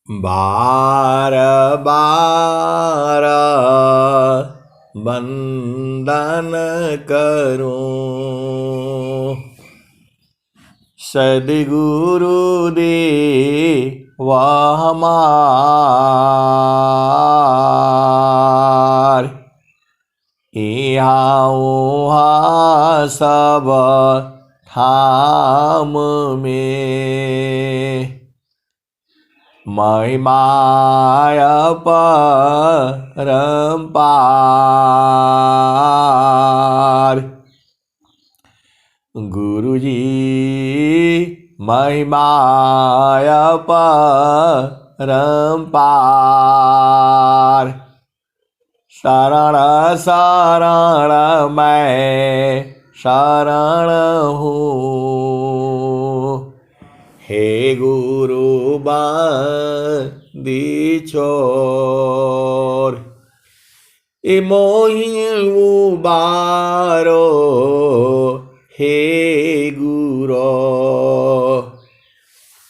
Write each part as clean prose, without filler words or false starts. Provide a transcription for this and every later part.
बार बार वंदन करूं, सद्गुरु दे वह हमार। यहाँ वहाँ सब थाम में, महिमाय परम्पार। गुरुजी महिमाय परम्पार। शरण शरण मैं शरण हूँ, हे गुरु बंदी छोर। ए मोहि उबारो हे गुरो,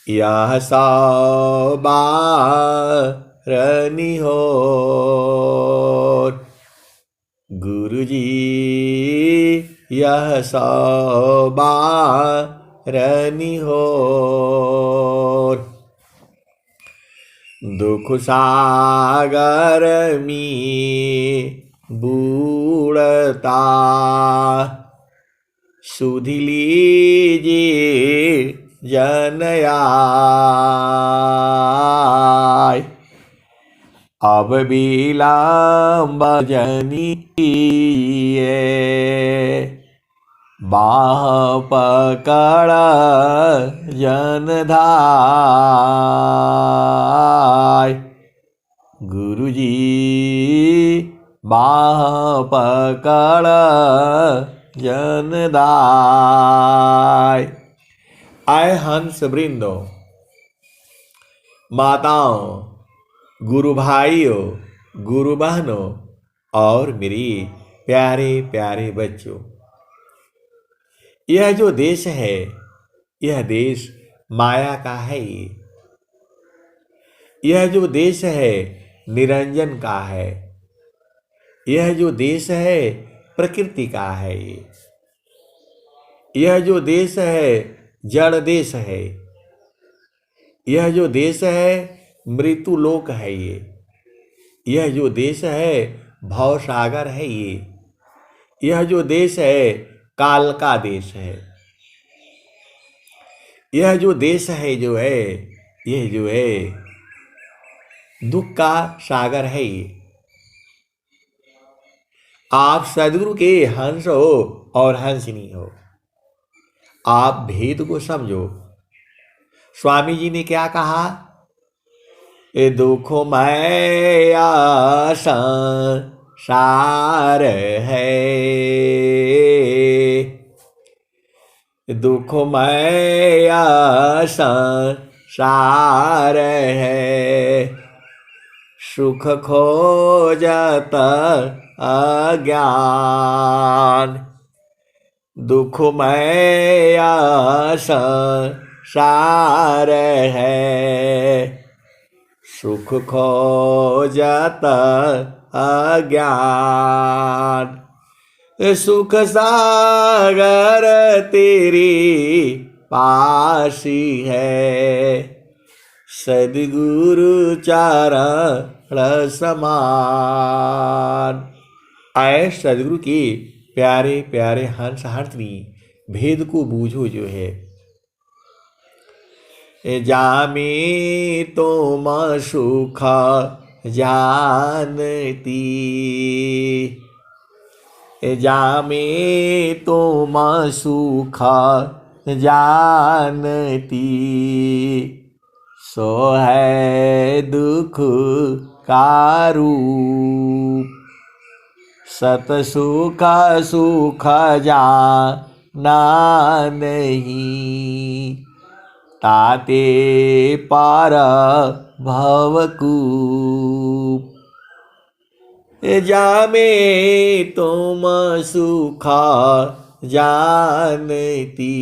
यह सबारनी हो। गुरुजी यह सबारनी हो। दुख सागर में बूढ़ता, सुधि लीजिए जनयाय। अब विलंब जनिए, बाह पकड़ जनधाय। गुरुजी बाह पकड़ जनदाय। आए हंस वृंदो, माताओं, गुरु भाइयों, गुरु बहनों और मेरी प्यारे प्यारे बच्चों, यह जो देश है, यह देश माया का है। यह जो देश है निरंजन का है। यह जो देश है प्रकृति का है। यह जो देश है जड़ देश है। यह जो देश है मृत्यु लोक है। यह जो देश है भव सागर है। यह जो देश है काल का देश है। यह जो देश है जो है, यह जो है दुख का सागर है। आप सदगुरु के हंस हो और हंसिनी हो। आप भेद को समझो। स्वामी जी ने क्या कहा? ए दुखमय संसार है, दुखमय संसार है, सुख खोजत अज्ञान। दुखमय संसार है, सुख खोजत अज्ञान। सुख सागर तेरी पासी है, सद्गुरु चरण समान। आए सद्गुरु की प्यारे प्यारे हंस हंसनी, भेद को बूझो जो है। जामी तुम सुख जानती, जामी तुम सुख जानती, सो है दुख का रूप। सत सुख सुख जाना नहीं, ताते पार भवकूप। जामे तुम सुख जानती,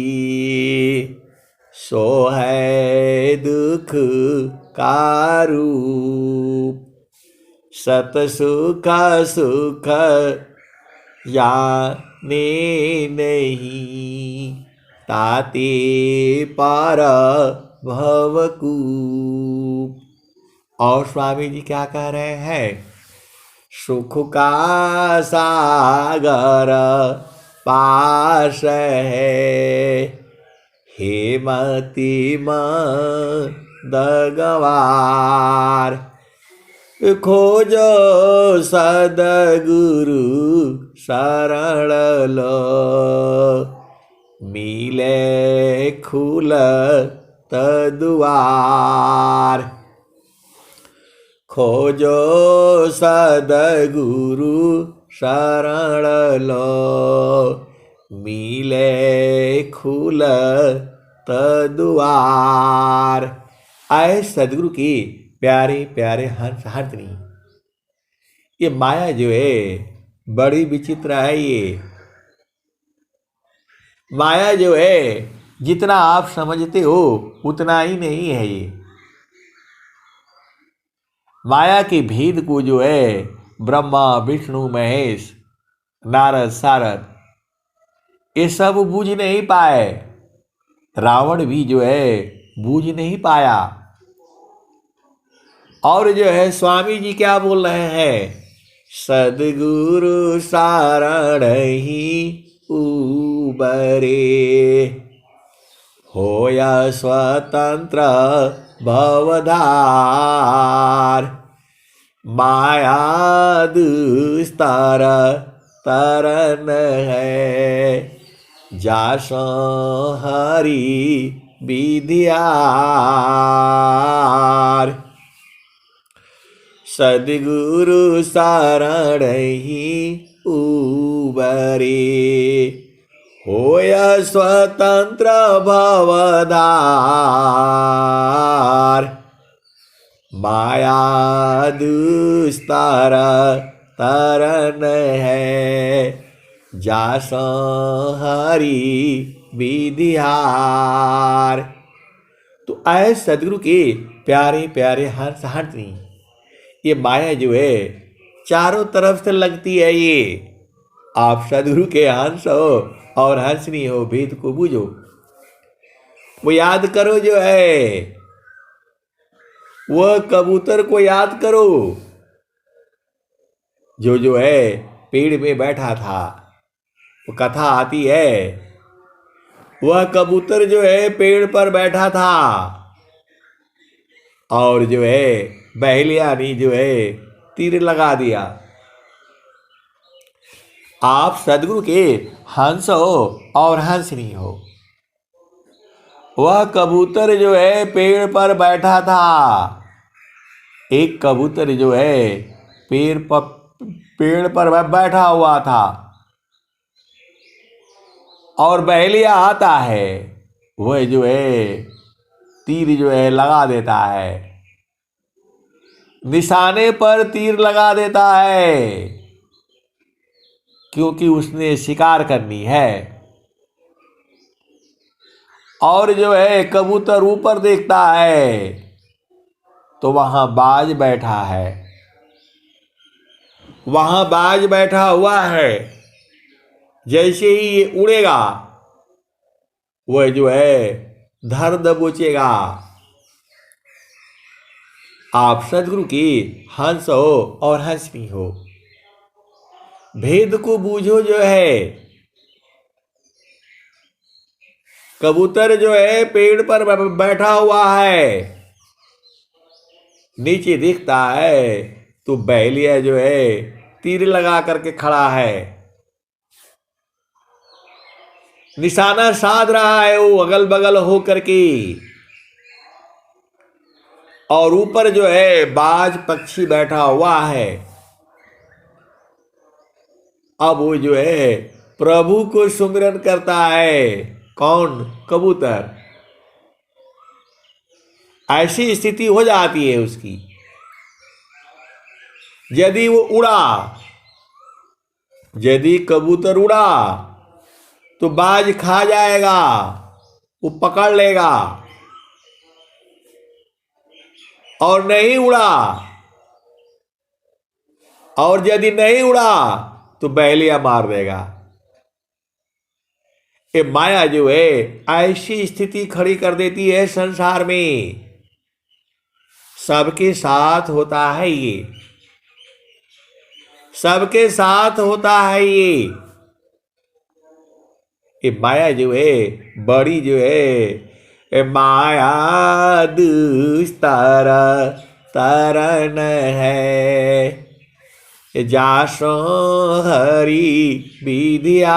सो है दुख का रूप। सत सुख सुख जाने नहीं, ताते पार भवकूप। और स्वामी जी क्या कह रहे हैं? सुख का सागर पास है, हेमति दगवार। खोजो सदगुरु शरण लो, मिले खुलत दुआर। खोजो सदगुरु शरण लो, मिले खुलत दुआर। आए सदगुरु की प्यारे प्यारे हंस हंसनी। ये माया जो है बड़ी विचित्र है। ये माया जो है जितना आप समझते हो उतना ही नहीं है। ये माया के भेद को जो है ब्रह्मा विष्णु महेश नारद सारद ये सब बूझ नहीं पाए। रावण भी जो है बूझ नहीं पाया। और जो है स्वामी जी क्या बोल रहे हैं? सदगुरु सारण ही उबरे, होया स्वतंत्र भवधार। माया दुस्तर तरन है, जासो हरि विद्यार। सदगुरु शरण ही उबरे, होया स्वतंत्र भवधार। माया दुस्तर तरन है, जासो हरि विद्यार। तो आए सदगुरु के प्यारे प्यारे हंस हंसनी। ये माया जो है चारों तरफ से लगती है। ये आप सदगुरु के हंस हो और हंसनी हो, भेद को बूझो। वो याद करो जो है, वह कबूतर को याद करो जो है पेड़ में बैठा था। वो कथा आती है, वह कबूतर जो है पेड़ पर बैठा था और जो है बहेलिया ने जो है तीर लगा दिया। आप सदगुरु के हंस हो और हंसनी हो। वह कबूतर जो है पेड़ पर बैठा था। एक कबूतर जो है पेड़ पर बैठा हुआ था और बहेलिया आता है, वह जो है तीर जो है लगा देता है, निशाने पर तीर लगा देता है, क्योंकि उसने शिकार करनी है। और जो है कबूतर ऊपर देखता है तो वहां बाज बैठा है। वहां बाज बैठा हुआ है। जैसे ही ये उड़ेगा वह जो है धर दबोचेगा। आप सदगुरु की हंस हो और हंसनी हो। भेद को बूझो जो है। कबूतर जो है पेड़ पर बैठा हुआ है, नीचे दिखता है तो बहेलिया जो है तीर लगा करके खड़ा है, निशाना साध रहा है वो अगल बगल हो करके। और ऊपर जो है बाज पक्षी बैठा हुआ है। अब वो जो है प्रभु को सुमिरन करता है। कौन? कबूतर। ऐसी स्थिति हो जाती है उसकी। यदि वो उड़ा, यदि कबूतर उड़ा तो बाज खा जाएगा, वो पकड़ लेगा। और नहीं उड़ा, और यदि नहीं उड़ा तो बैलिया मार देगा। ये माया जो है ऐसी स्थिति खड़ी कर देती है संसार में। सबके साथ होता है सबके साथ होता है ये माया जो है बड़ी जो है, ये माया दुस्तर तरन है, जासो हरि विद्यार।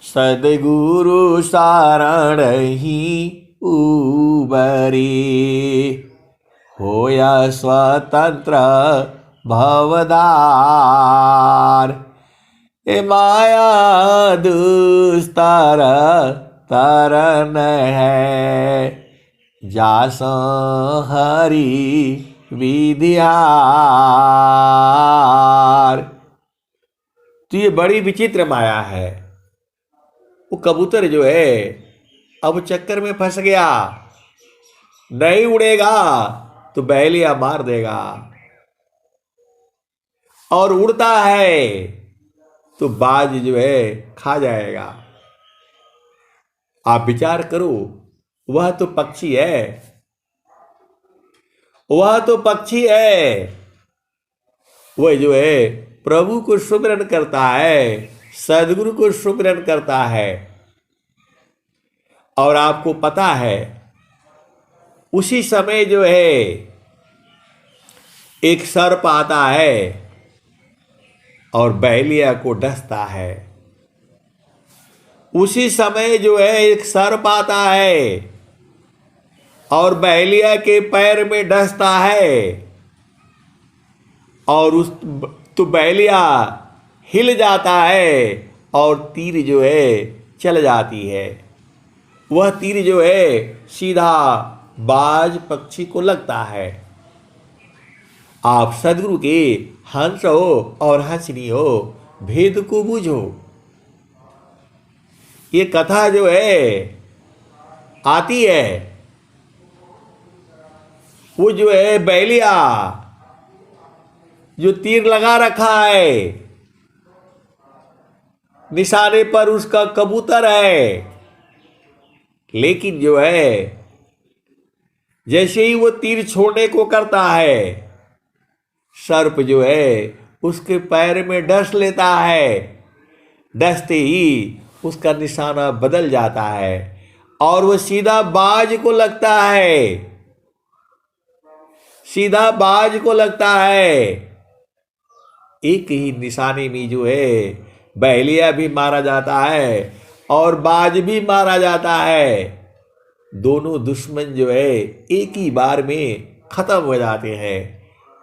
सदगुरु सारण ही उबरे, होया स्वतंत्र भवदार। ए माया दुस्तर तरन है, जासो हरि विद्यार। तो ये बड़ी विचित्र माया है। वो कबूतर जो है अब चक्कर में फंस गया, नहीं उड़ेगा तो बैलिया मार देगा, और उड़ता है तो बाज जो है खा जाएगा। आप विचार करो, वह तो पक्षी है, वह तो पक्षी है, वह जो है प्रभु को सुमिरन करता है, सदगुरु को सुमिरन करता है। और आपको पता है उसी समय जो है एक सर्प आता है और बैलिया को डसता है। उसी समय जो है एक सर्प आता है और बैलिया के पैर में डसता है, और उस तो बैलिया हिल जाता है और तीर जो है चल जाती है। वह तीर जो है सीधा बाज पक्षी को लगता है। आप सदगुरु के हंस हो और हंसनी हो, भेद को बूझो। ये कथा जो है आती है, वो जो है बैलिया जो तीर लगा रखा है, निशाने पर उसका कबूतर है, लेकिन जो है जैसे ही वो तीर छोड़ने को करता है, सर्प जो है उसके पैर में डस लेता है। डसते ही उसका निशाना बदल जाता है और वो सीधा बाज को लगता है, सीधा बाज को लगता है। एक ही निशाने में जो है बैलिया भी मारा जाता है और बाज भी मारा जाता है। दोनों दुश्मन जो है एक ही बार में खत्म हो जाते हैं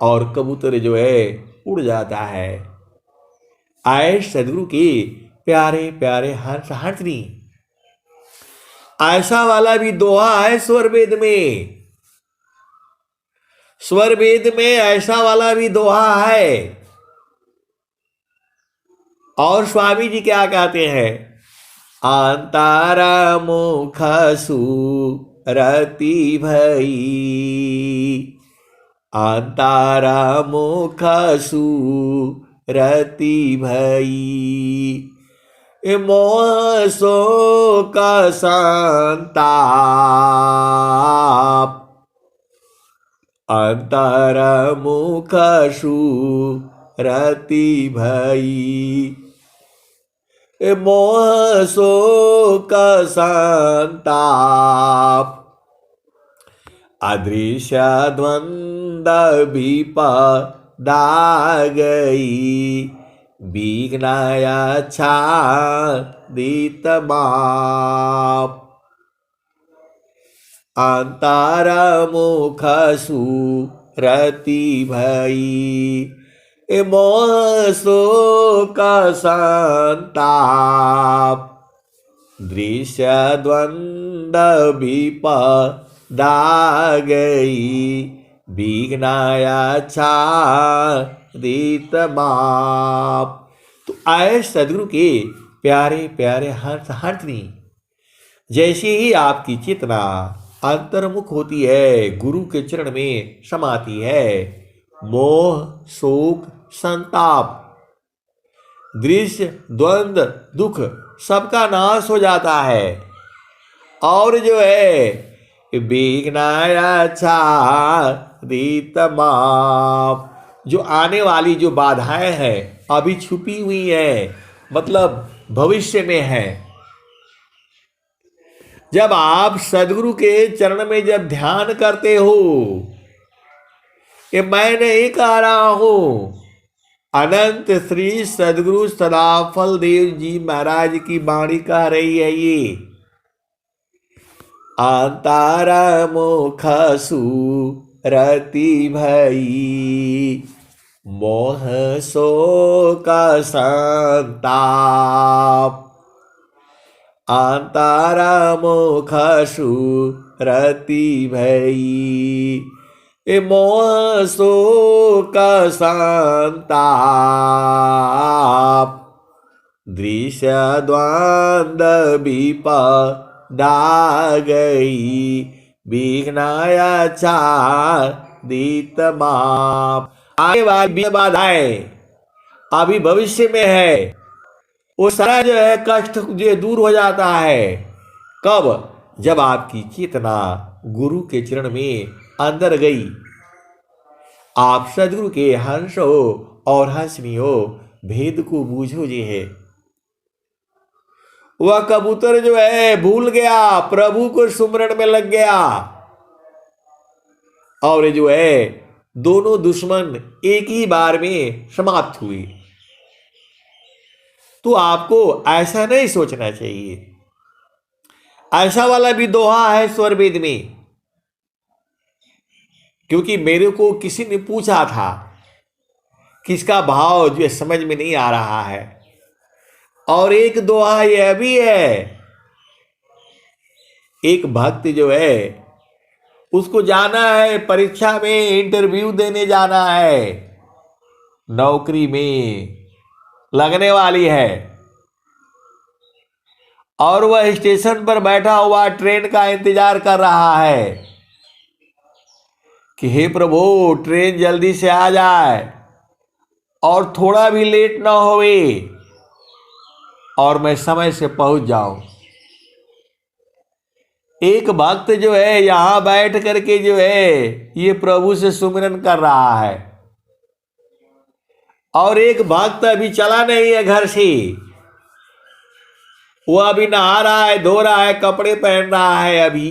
और कबूतर जो है उड़ जाता है। आए सदगुरु के प्यारे प्यारे हंस हंसनी। ऐसा वाला भी दोहा है स्वर वेद में, स्वर वेद में ऐसा वाला भी दोहा है। और स्वामी जी क्या कहते हैं? अंतारा मुख सुरति भई, अंतारा मुख सुरति भई, मोह शोक संताप, अंतर मुख सुरति भई, मोह शोक संताप, अदृश्य द्वंद्व विपदा गई, विघ्नया छादित माप, अंतर मुख सुरति भई, मोह शोक संताप, दृश्य द्वंद्व विपदा गई, विघ्नया छादित माप। तो आए सदगुरु के प्यारे प्यारे हंस हंसनी। जैसे ही आपकी चेतना अंतर्मुख होती है, गुरु के चरण में समाती है, मोह, शोक, संताप, दृश्य, द्वंद्व, दुख सबका नाश हो जाता है। और जो है विघ्नायाच्छादितमाप, जो आने वाली जो बाधाएं हैं अभी छुपी हुई हैं, मतलब भविष्य में है। जब आप सदगुरु के चरण में जब ध्यान करते हो, ये मैं नहीं कह रहा हूं, अनंत श्री सदगुरु सदाफल देव जी महाराज की वाणी कह रही है ये। अंतारा मुखसु रति भई, मोह शोक संताप। अंतारा मुखसु रति भई, मोह शोक संताप। दृश्य द्वंद्व विपदा गई, विघ्नायाच्छादितमाप। आगे वाली बाधाएं अभी भविष्य में है, वो सारा जो है कष्ट जो दूर हो जाता है। कब? जब आपकी चेतना गुरु के चरण में अंदर गई, आप सदगुरु के हंस हो और हंसनी हो, भेद को बूझो जे है। वह कबूतर जो है भूल गया, प्रभु को सुमरण में लग गया, और जो है दोनों दुश्मन एक ही बार में समाप्त हुए। तो आपको ऐसा नहीं सोचना चाहिए। ऐसा वाला भी दोहा है स्वर वेद में, क्योंकि मेरे को किसी ने पूछा था, किसका भाव जो समझ में नहीं आ रहा है। और एक दोहा यह भी है, एक भक्त जो है उसको जाना है परीक्षा में, इंटरव्यू देने जाना है, नौकरी में लगने वाली है, और वह स्टेशन पर बैठा हुआ ट्रेन का इंतजार कर रहा है कि हे प्रभु ट्रेन जल्दी से आ जाए और थोड़ा भी लेट ना होवे और मैं समय से पहुंच जाऊं। एक भक्त जो है यहां बैठ करके जो है ये प्रभु से सुमिरन कर रहा है, और एक भक्त अभी चला नहीं है घर से, वो अभी नहा रहा है, धो रहा है, कपड़े पहन रहा है। अभी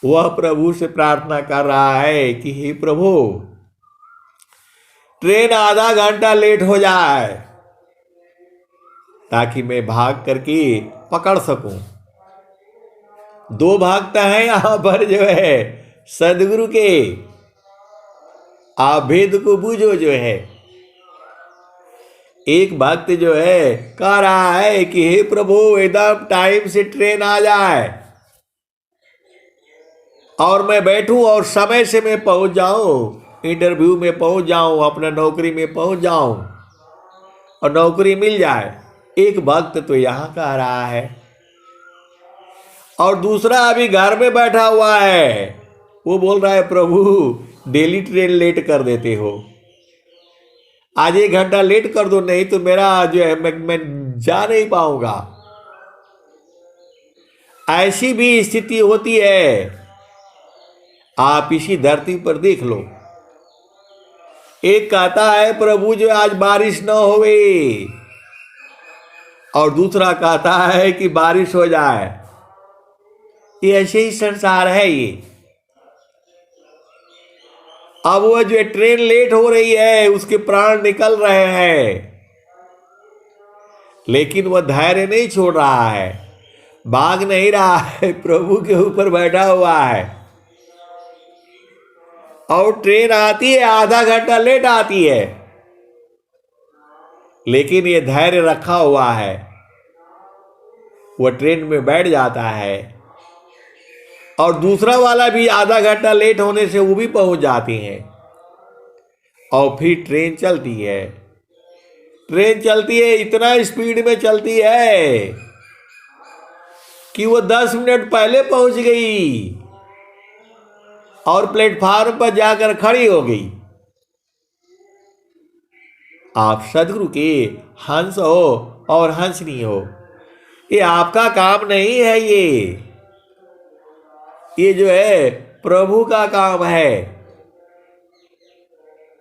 वह प्रभु से प्रार्थना कर रहा है कि हे प्रभु ट्रेन आधा घंटा लेट हो जाए ताकि मैं भाग करके पकड़ सकूं। दो भक्त हैं यहां पर जो है सदगुरु के, आप भेद को बूझो जो है। एक भक्त जो है कह रहा है कि हे प्रभु एकदम टाइम से ट्रेन आ जाए और मैं बैठूं और समय से मैं पहुंच जाऊं, इंटरव्यू में पहुंच जाऊं, अपना नौकरी में पहुंच जाऊं और नौकरी मिल जाए। एक भक्त तो यहां कह रहा है, और दूसरा अभी घर में बैठा हुआ है, वो बोल रहा है प्रभु डेली ट्रेन लेट कर देते हो, आज 1 घंटा लेट कर दो, नहीं तो मेरा जो है मैं जा नहीं पाऊंगा। ऐसी भी स्थिति होती है, आप इसी धरती पर देख लो। एक कहता है प्रभु जो आज बारिश न होवे, और दूसरा कहता है कि बारिश हो जाए। ये ऐसे ही संसार है ये। अब वह जो ट्रेन लेट हो रही है, उसके प्राण निकल रहे हैं, लेकिन वह धैर्य नहीं छोड़ रहा है, भाग नहीं रहा है, प्रभु के ऊपर बैठा हुआ है। और ट्रेन आती है, आधा घंटा लेट आती है, लेकिन ये धैर्य रखा हुआ है, वह ट्रेन में बैठ जाता है। और दूसरा वाला भी आधा घंटा लेट होने से वो भी पहुंच जाती हैं, और फिर ट्रेन चलती है। ट्रेन चलती है, इतना स्पीड में चलती है कि वो 10 मिनट पहले पहुंच गई और प्लेटफार्म पर जाकर खड़ी हो गई। आप सदगुरु के हंस हो और हंसनी हो, ये आपका काम नहीं है। ये जो है प्रभु का काम है।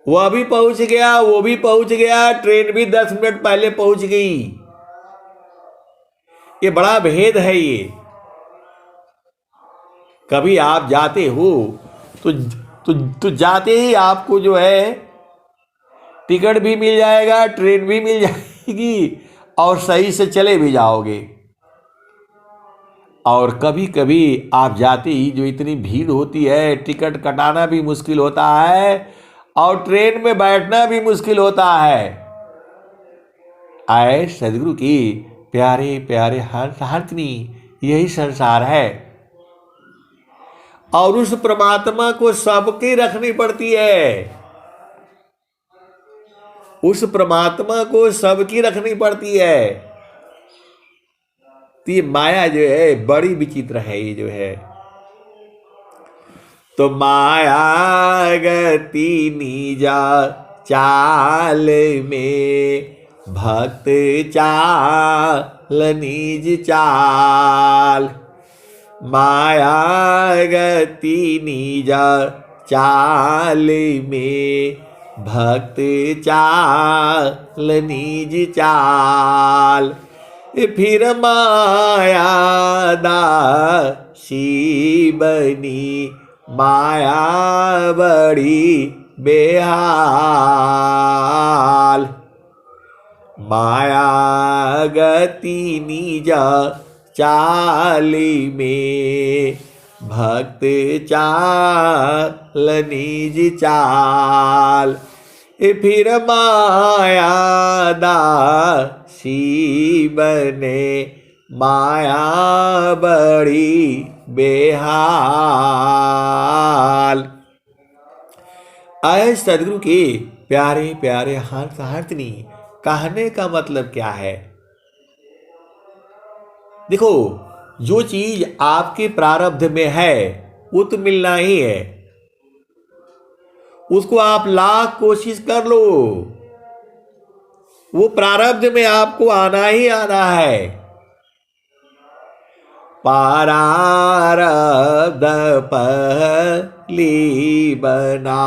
वह भी पहुंच गया, वो भी पहुंच गया, ट्रेन भी 10 मिनट पहले पहुंच गई। ये बड़ा भेद है। ये कभी आप जाते हो तो जाते ही आपको जो है टिकट भी मिल जाएगा, ट्रेन भी मिल जाएगी और सही से चले भी जाओगे। और कभी कभी आप जाते ही जो इतनी भीड़ होती है, टिकट कटाना भी मुश्किल होता है और ट्रेन में बैठना भी मुश्किल होता है। आए सदगुरु की प्यारे प्यारे हंसनी, यही संसार है। और उस परमात्मा को सबकी रखनी पड़ती है। उस परमात्मा को सबकी रखनी पड़ती है। तो ये माया जो है बड़ी विचित्र है। ये जो है तो माया गति निजा चाल में, भक्त चाल निज चाल। माया गति निजा चाल में, भक्त चाल निज चाल। फिर माया दासी बनी, माया बड़ी बेहाल। माया गति निजा चाल में, भक्त चाल निज चाल। फिर माया दासी बने, माया बड़ी बेहाल। आए सदगुरु के प्यारे प्यारे हंसनी, कहने का मतलब क्या है? देखो, जो चीज आपके प्रारब्ध में है वो तो मिलना ही है। उसको आप लाख कोशिश कर लो, वो प्रारब्ध में आपको आना ही आना है। प्रारब्ध पहली बना,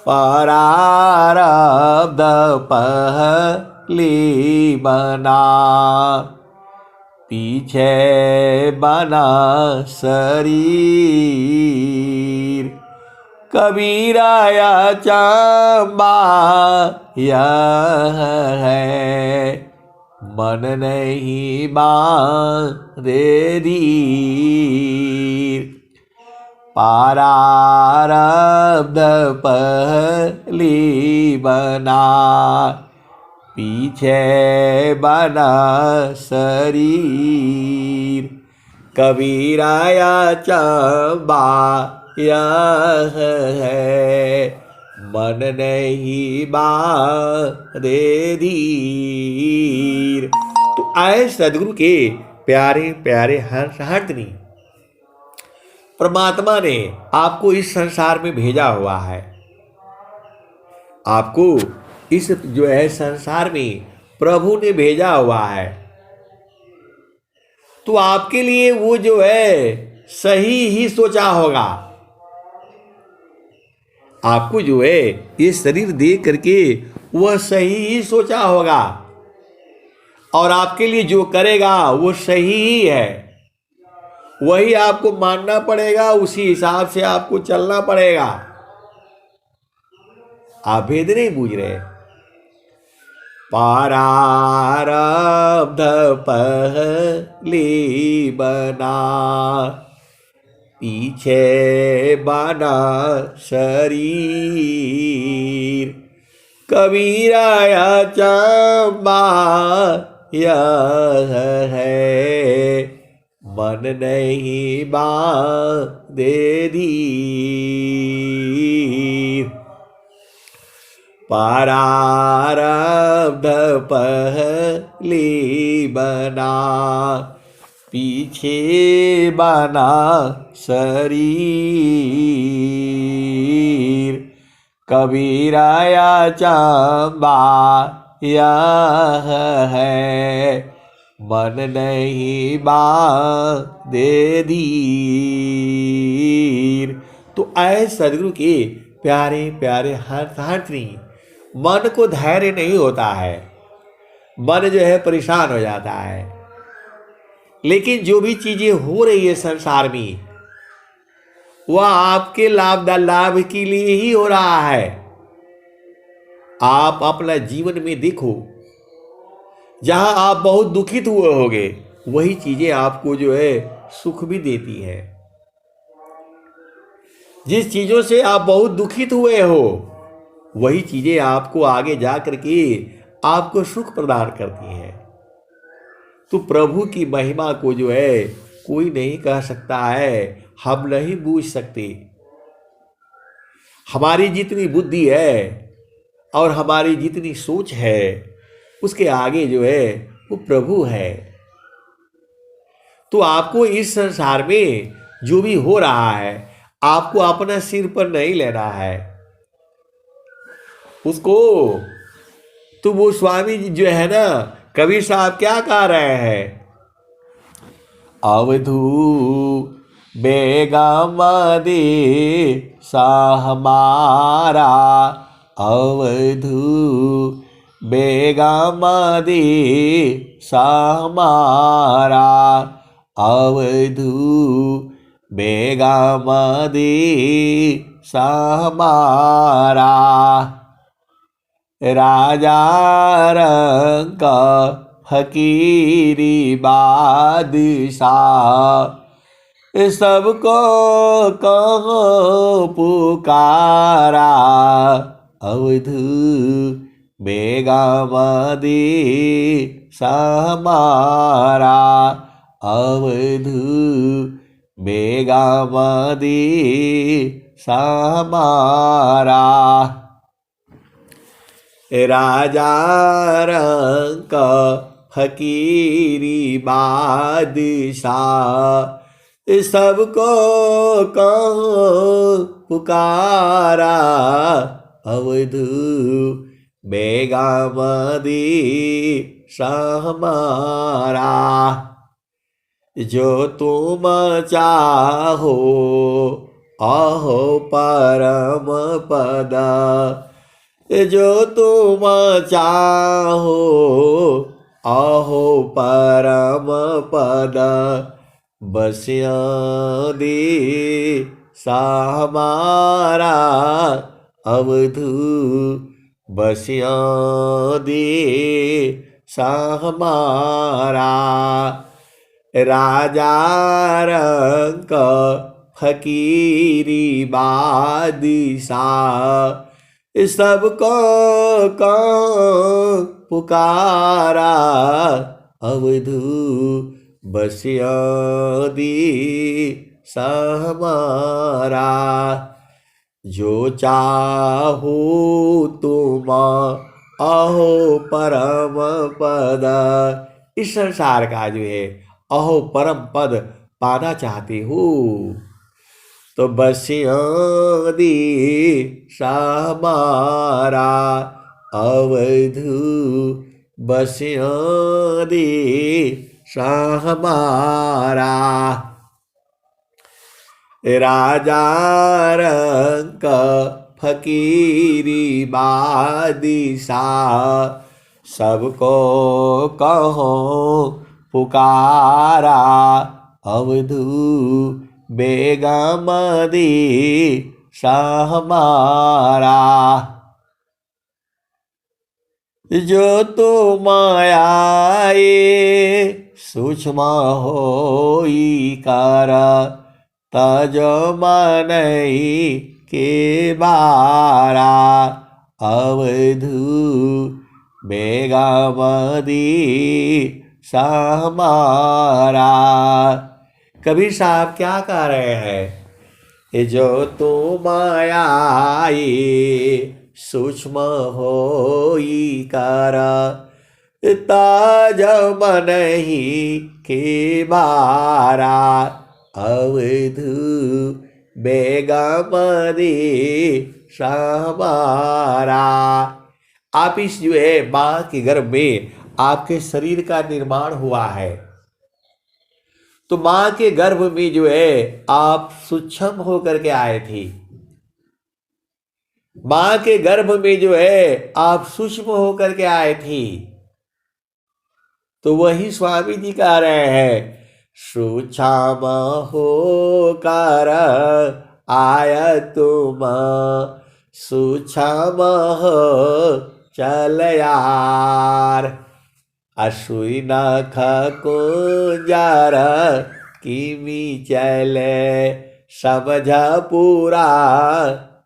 प्रारब्ध पहली बना। पीछे बना शरीर, कबीरा या चंबा यह है। मन नहीं बांधे धीर, प्रारब्ध पहली बना। पीछे बना शरीर, कबीरा या चंबा यह है। मन नहीं बांधे धीर। तो आए सदगुरु के प्यारे प्यारे हंसनी, परमात्मा ने आपको इस संसार में भेजा हुआ है। आपको इस जो है संसार में प्रभु ने भेजा हुआ है। तो आपके लिए वो जो है सही ही सोचा होगा। आपको जो है ये शरीर दे करके वह सही ही सोचा होगा और आपके लिए जो करेगा वो सही ही है। वही आपको मानना पड़ेगा, उसी हिसाब से आपको चलना पड़ेगा। आप भेद नहीं बूझ रहे। प्रारब्ध पहली बना, पीछे बना शरीर। कबीरा या चंबा यह है, मन नहीं बांधे धीर। प्रारब्ध पहली बना, पीछे बना शरीर। कबीराया चंबा यह है, मन नहीं बांधे धीर। तो ऐ सदगुरु के प्यारे प्यारे हरनी, मन को धैर्य नहीं होता है, मन जो है परेशान हो जाता है। लेकिन जो भी चीजें हो रही है संसार में, वह आपके लाभ के लिए ही हो रहा है। आप अपना जीवन में देखो, जहां आप बहुत दुखित हुए होंगे, वही चीजें आपको जो है सुख भी देती है। जिस चीजों से आप बहुत दुखित हुए हो, वही चीजें आपको आगे जा करके आपको सुख प्रदान करती हैं। तो प्रभु की महिमा को जो है कोई नहीं कह सकता है, हम नहीं बूझ सकते। हमारी जितनी बुद्धि है और हमारी जितनी सोच है, उसके आगे जो है वो प्रभु है। तो आपको इस संसार में जो भी हो रहा है, आपको अपना सिर पर नहीं लेना है उसको। तो वो स्वामी जी जो है ना, कबीर साहब क्या कह रहे हैं, अवधू बेगम दे सा हमारा, अवधू बेगम दे सा हमारा, अवधू बेगम दे सा हमारा। राजा रंग फकीरी बादशाह, सबको कहो पुकारा, अवधू बेगम दे सा हमारा, अवधू बेगम दे सा हमारा। राजा रंग फकीरी बादशाह, सबको कहो पुकारा, अवधू बेगम दे सा हमारा। जो तुम चाहो अहो परम पद, जो तुम चाहो अहो परम पद, बसिया दे सा हमारा, अवधू बसिया दे सा हमारा। राजा रंग फकीरी बादशाह, सबको पुकारा, अवधू बसिया दे सा हमारा। जो चाहो तुम अहो परम पद, इस संसार का जो है अहो परम पद पाना चाहते हो, तो बसिया दे सा हमारा, अवधू बसिया दे सा हमारा। राजा रंग फकीरी बादशाह, सबको कहो पुकारा, अवधू बेगम दे सा हमारा। जो तुम आए सूक्ष्म होई कर, तजो मनई के बारा, अवधू बेगम दे सा हमारा। कबीर साहब क्या कह रहे हैं, जो तुम आए सूक्ष्म होई कर, ताज मनहि के बारा अवधू बेगमदे हमारा। आप इस जो है माँ के गर्भ में आपके शरीर का निर्माण हुआ है, तो माँ के गर्भ में जो है आप सूक्ष्म होकर के आए थे। माँ के गर्भ में जो है आप सूक्ष्म होकर के आए थे। तो वही स्वामी जी कह रहे हैं, सूक्ष्म होकर आया तुम सूक्ष्म चल यार। असुई नख कुंजर किमी चले समझ पूरा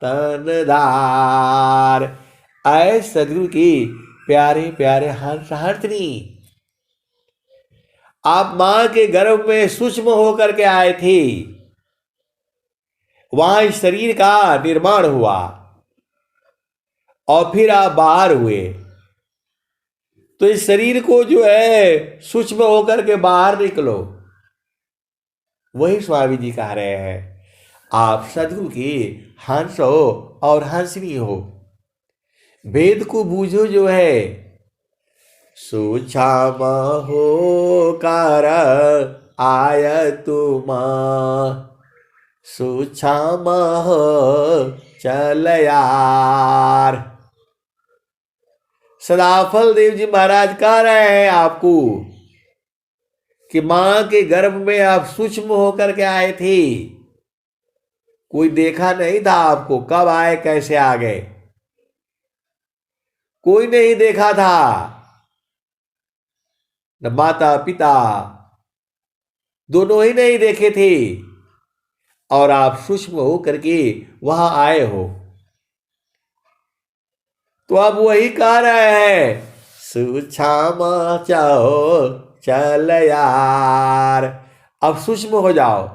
तनदार। ऐ सदगुरु की प्यारे प्यारे हंसहर्षिनी, आप मां के गर्भ में सूक्ष्म होकर के आए थे, वहां इस शरीर का निर्माण हुआ और फिर आप बाहर हुए। तो इस शरीर को जो है सूक्ष्म होकर के बाहर निकलो। वही स्वामी जी कह रहे हैं, आप सदगुरु की हंस हो और हंसनी हो। वेद को बूझो जो है, सूक्ष्म होकर आय तुम सूक्ष्म चल यार। सदाफल देव जी महाराज कह रहे हैं आपको कि मां के गर्भ में आप सूक्ष्म होकर के आए थे, कोई देखा नहीं था आपको, कब आए कैसे आ गए, कोई नहीं देखा था, न माता पिता दोनों ही नहीं देखे थे, और आप सूक्ष्म होकर के वहां आए हो। तो अब वही कह रहे हैं, सूक्ष्म चाहो चल यार। अब सूक्ष्म हो जाओ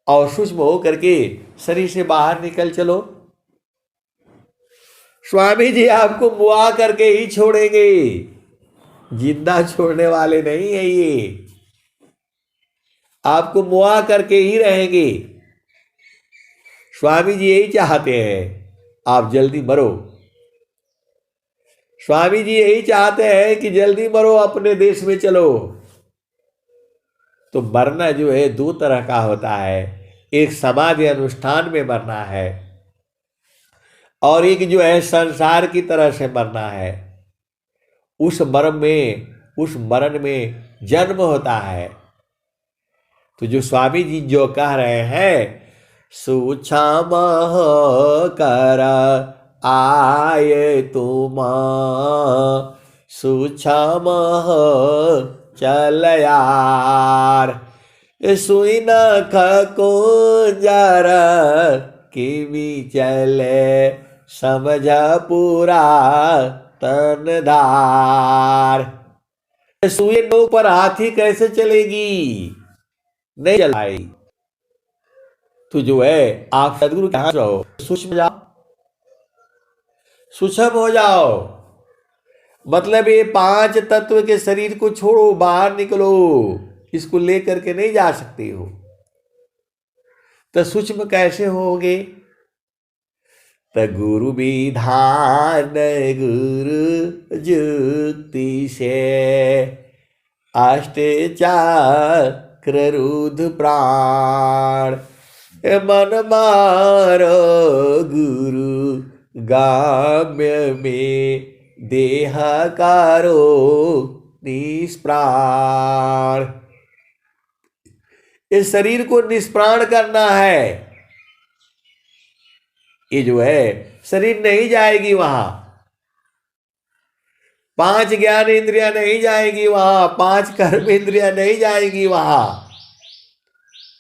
और सूक्ष्म होकर के शरीर से बाहर निकल चलो। स्वामी जी आपको मुआ करके ही छोड़ेंगे, जिंदा छोड़ने वाले नहीं है ये, आपको मुआ करके ही रहेंगे। स्वामी जी यही चाहते हैं आप जल्दी मरो। स्वामी जी यही चाहते हैं कि जल्दी मरो, अपने देश में चलो। तो मरना जो है दो तरह का होता है, एक समाधि अनुष्ठान में मरना है और एक जो है संसार की तरह से मरना है। उस मरण में जन्म होता है। तो जो स्वामी जी जो कह रहे हैं, सूक्ष्म कर आए तुम सूक्ष्म चल यार। सुई नख कुंजर किमी चले समझ पूरा तनधार। सुई नोक पर हाथी कैसे चलेगी, नहीं चलाई। तो जो है आप सदगुरु के हाथ रहो, सूक्ष्म जाओ, सूक्ष्म हो जाओ। मतलब ये पांच तत्व के शरीर को छोड़ो, बाहर निकलो, इसको लेकर के नहीं जा सकते हो। तो सूक्ष्म कैसे होगे? तो गुरु विधान गुरु जुक्ति से अष्ट चक्र रुद्र प्राण मन मारो गुरु गाम्य में देह कारो निष्प्राण। इस शरीर को निष्प्राण करना है। ये जो है शरीर नहीं जाएगी वहां, पांच ज्ञान इंद्रियां नहीं जाएगी वहां, पांच कर्म इंद्रियां नहीं जाएगी वहां।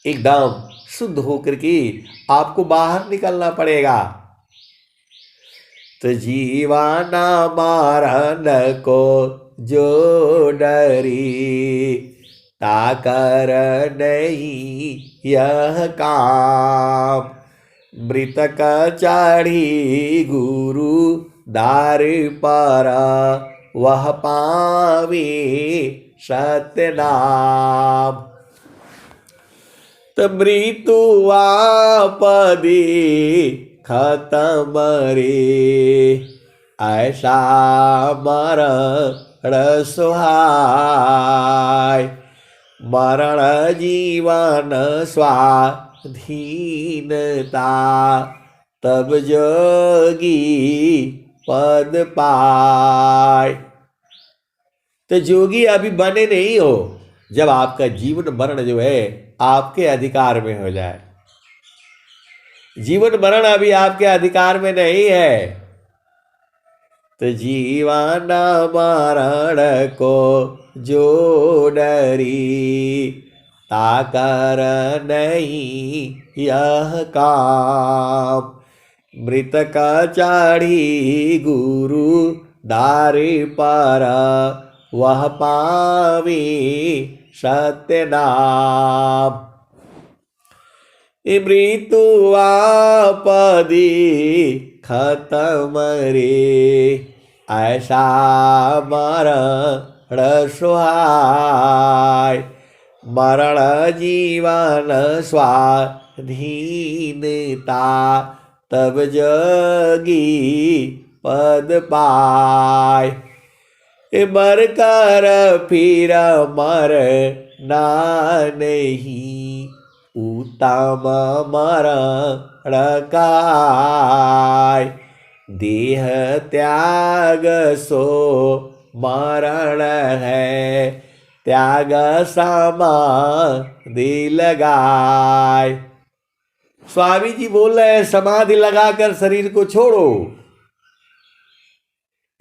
एकदम शुद्ध होकर के आपको बाहर निकलना पड़ेगा। तो जीवाना मारन को जो डरी ताकर नहीं यह काम। मृतक चढ़ी गुरु दार पर वह पावे सत्य नाम। तो मृत्यु आपदी खत्म रे, ऐसा मरण सुहाय। मरण जीवन स्वाधीनता, तब जोगी पद पाय। तो जोगी अभी बने नहीं हो जब आपका जीवन मरण जो है आपके अधिकार में हो जाए। जीवन मरण अभी आपके अधिकार में नहीं है। तो जीवन मरण को जो डरी, ताकर नहीं यह काम। मृतक चाढ़ी गुरु दारे पर, वह पावी सत्य नाम। मृत्यु आपदी खत्म रे, ऐसा मरण सुहाय। मरण जीवन स्वाधीनता, तब जोगी पद पाय। मर कर फिर मरना नहीं, उत्तम मरण काय। देह त्याग सो मरण है, त्याग समाधि लगाए। स्वामी जी बोल रहे हैं समाधि लगाकर शरीर को छोड़ो,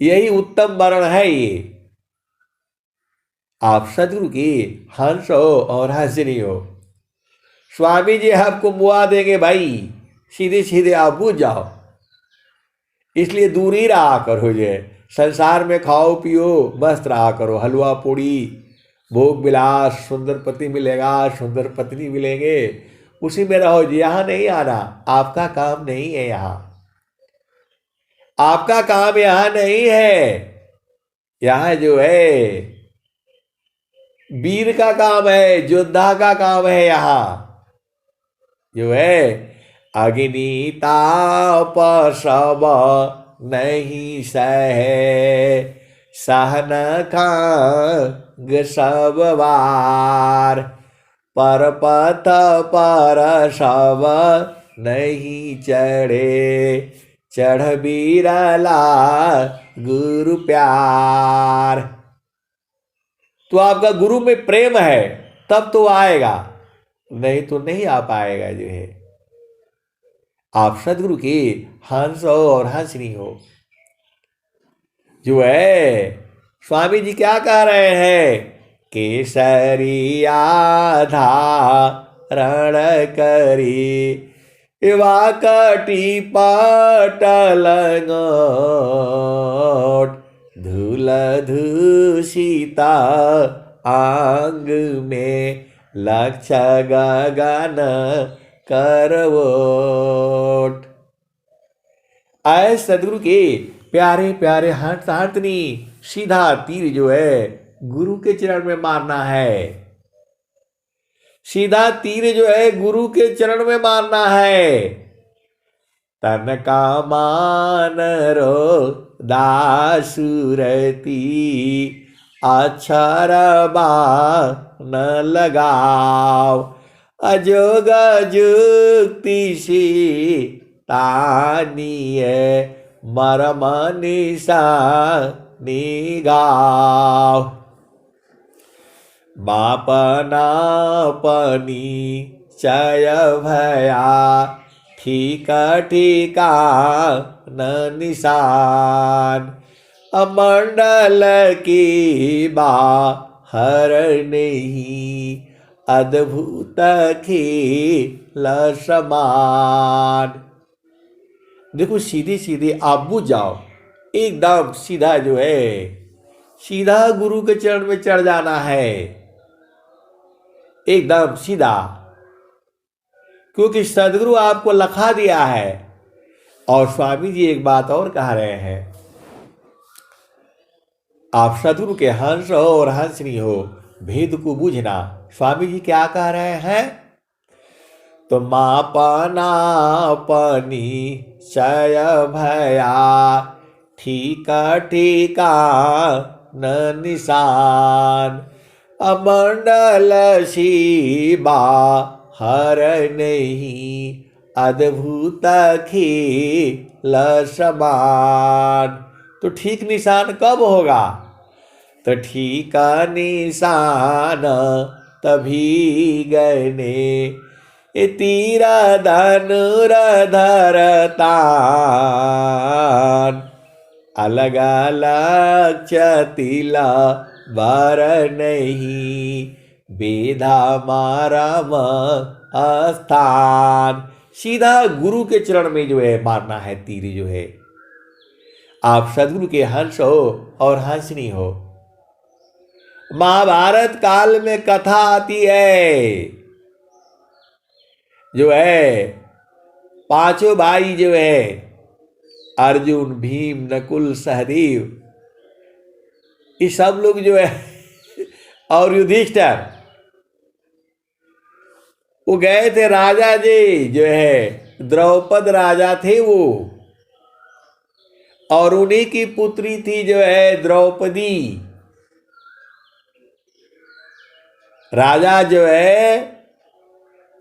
यही उत्तम मरण है। ये आप सदगुरु की हंस हो और हंसनी हो। स्वामी जी आपको मुआ देंगे भाई, सीधे सीधे आप बूझ जाओ। इसलिए दूर ही रहा करो। ये संसार में खाओ पियो मस्त रहा करो, हलवा पूड़ी भोग विलास, सुंदर पति मिलेगा, सुंदर पत्नी मिलेंगे, उसी में रहो जी। यहाँ नहीं आना, आपका काम नहीं है। यहाँ आपका काम यहाँ नहीं है। यहाँ जो है वीर का काम है, योद्धा का काम है। यहाँ जो है अग्नि ताप सब नहीं सहे, सहन खांग सब वार। पर पथ पर सब नहीं चढ़े, चढ़ बीरला गुरु प्यार। तो आपका गुरु में प्रेम है तब तो आएगा, नहीं तो नहीं आ पाएगा। जो है आप सदगुरु की हंस हो और हंसनी हो। जो है स्वामी जी क्या कह रहे हैं, केसरिया धारण करी, वाकटी पटल धूल धूषिता आंग में, लक्ष्य गगन करवोट। आए सदगुरु के प्यारे प्यारे हंसनी, सीधा तीर जो है गुरु के चरण में मारना है। सीधा तीर जो है गुरु के चरण में मारना है। तन का मान रो दासुरती, अक्षर न लगाओ। अजोग जुक्ति सी तानिए, मरम निशा निगाओ। मापना पनी चय भया, ठीक ठीका न निशान। अमंडल की बाहर नहीं, अद्भुत खेल समान। देखो सीधे सीधे आप बुझ जाओ, एकदम सीधा जो है सीधा गुरु के चरण में चढ़ जाना है, एकदम सीधा। क्योंकि सदगुरु आपको लखा दिया है। और स्वामी जी एक बात और कह रहे हैं, आप सदगुरु के हंस हो और हंसनी हो, भेद को बूझना। स्वामी जी क्या कह रहे हैं? तो मापना पनी चय भया, ठीका ठीका न निशान, अमंडल शिबा हर नहीं, अद्भुत खिल समान। तो ठीक निशान कब होगा? तो ठीक निशान तभी गने, तीरा धनुर धरतान, अलग अलग चतिला बार नहीं, बेधा मारम स्थान। सीधा गुरु के चरण में जो है मारना है तीर जो है। आप सदगुरु के हंस हो और हंसनी हो। महाभारत काल में कथा आती है, जो है पांचों भाई जो है, अर्जुन, भीम, नकुल, सहदेव, ये सब लोग जो है और युधिष्ठिर, वो गए थे। राजा जी जो है द्रौपद राजा थे वो, और उन्हीं की पुत्री थी जो है द्रौपदी। राजा जो है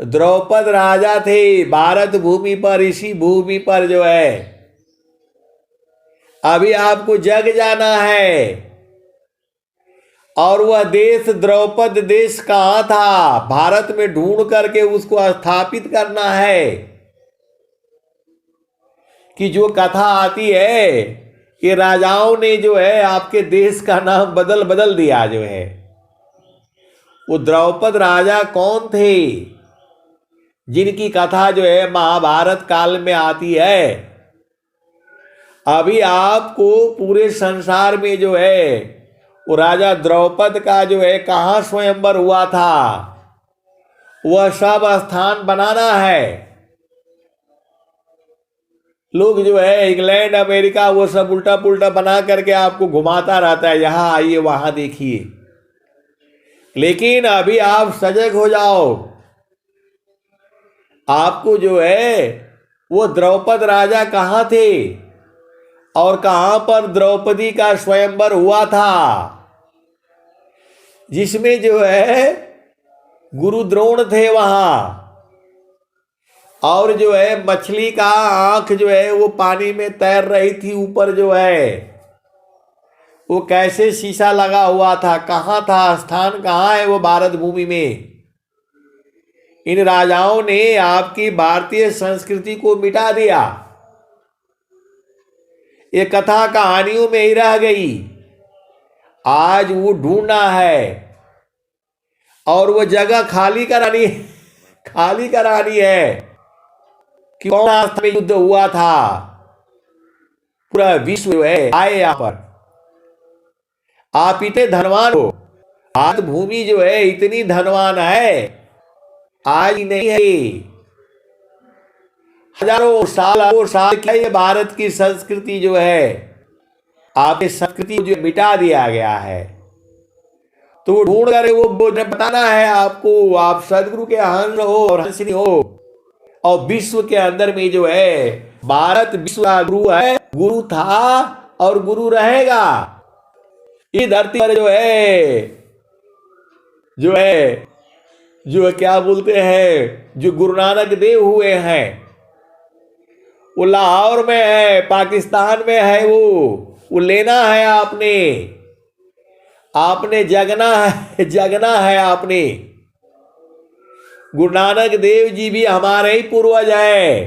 द्रौपद राजा थे भारत भूमि पर, इसी भूमि पर जो है। अभी आपको जग जाना है, और वह देश द्रौपद देश कहाँ था, भारत में ढूंढ करके उसको स्थापित करना है। कि जो कथा आती है कि राजाओं ने जो है आपके देश का नाम बदल बदल दिया जो है। वो द्रौपद राजा कौन थे जिनकी कथा जो है महाभारत काल में आती है। अभी आपको पूरे संसार में जो है वो राजा द्रौपद का जो है कहाँ स्वयंवर हुआ था, वह सब स्थान बनाना है। लोग जो है इंग्लैंड, अमेरिका, वो सब उल्टा पुल्टा बना करके आपको घुमाता रहता है, यहां आइए वहां देखिए। लेकिन अभी आप सजग हो जाओ। आपको जो है वो द्रौपद राजा कहाँ थे और कहां पर द्रौपदी का स्वयंवर हुआ था, जिसमें जो है गुरु द्रोण थे वहां। और जो है मछली का आंख जो है वो पानी में तैर रही थी ऊपर जो है, वो कैसे शीशा लगा हुआ था, कहां था, स्थान कहां है वो भारत भूमि में। इन राजाओं ने आपकी भारतीय संस्कृति को मिटा दिया। ये कथा कहानियों में ही रह गई। आज वो ढूंढना है और वो जगह खाली करानी है कि कौन सा में युद्ध हुआ था। पूरा विश्व है आए यहां पर। आप इतने धनवान हो, आज भूमि जो है इतनी धनवान है, आज नहीं है। हजारों साल क्या ये भारत की संस्कृति जो है, आपकी संस्कृति जो मिटा दिया गया है। तो ढूंढ कर वो बताना है आपको। आप सदगुरु के हंस हो और हंसनी हो, और विश्व के अंदर में जो है भारत विश्व का गुरु है, गुरु था और गुरु रहेगा। इस धरती पर जो है क्या बोलते हैं, जो गुरु नानक देव हुए हैं, वो लाहौर में है, पाकिस्तान में है। वो लेना है आपने जगना है आपने। गुरु नानक देव जी भी हमारे ही पूर्वज है,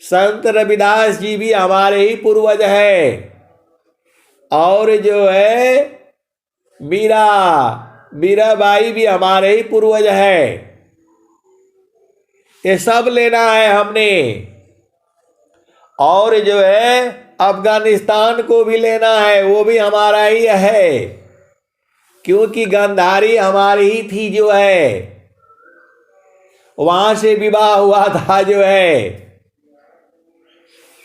संत रविदास जी भी हमारे ही पूर्वज है, और जो है मीराबाई भी हमारे ही पूर्वज है। ये सब लेना है हमने। और जो है अफगानिस्तान को भी लेना है, वो भी हमारा ही है, क्योंकि गंधारी हमारी ही थी जो है, वहां से विवाह हुआ था जो है।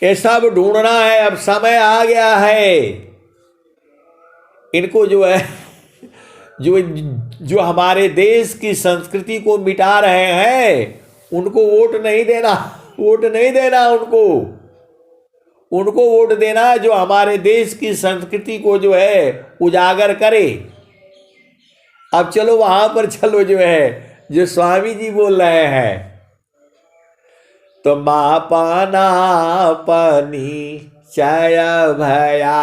ये सब ढूंढना है, अब समय आ गया है। इनको जो है जो जो हमारे देश की संस्कृति को मिटा रहे हैं, उनको वोट नहीं देना, वोट नहीं देना उनको। उनको वोट देना जो हमारे देश की संस्कृति को जो है उजागर करे। अब चलो वहां पर चलो, जो है जो स्वामी जी बोल रहे हैं, तो मापना पनी चय भया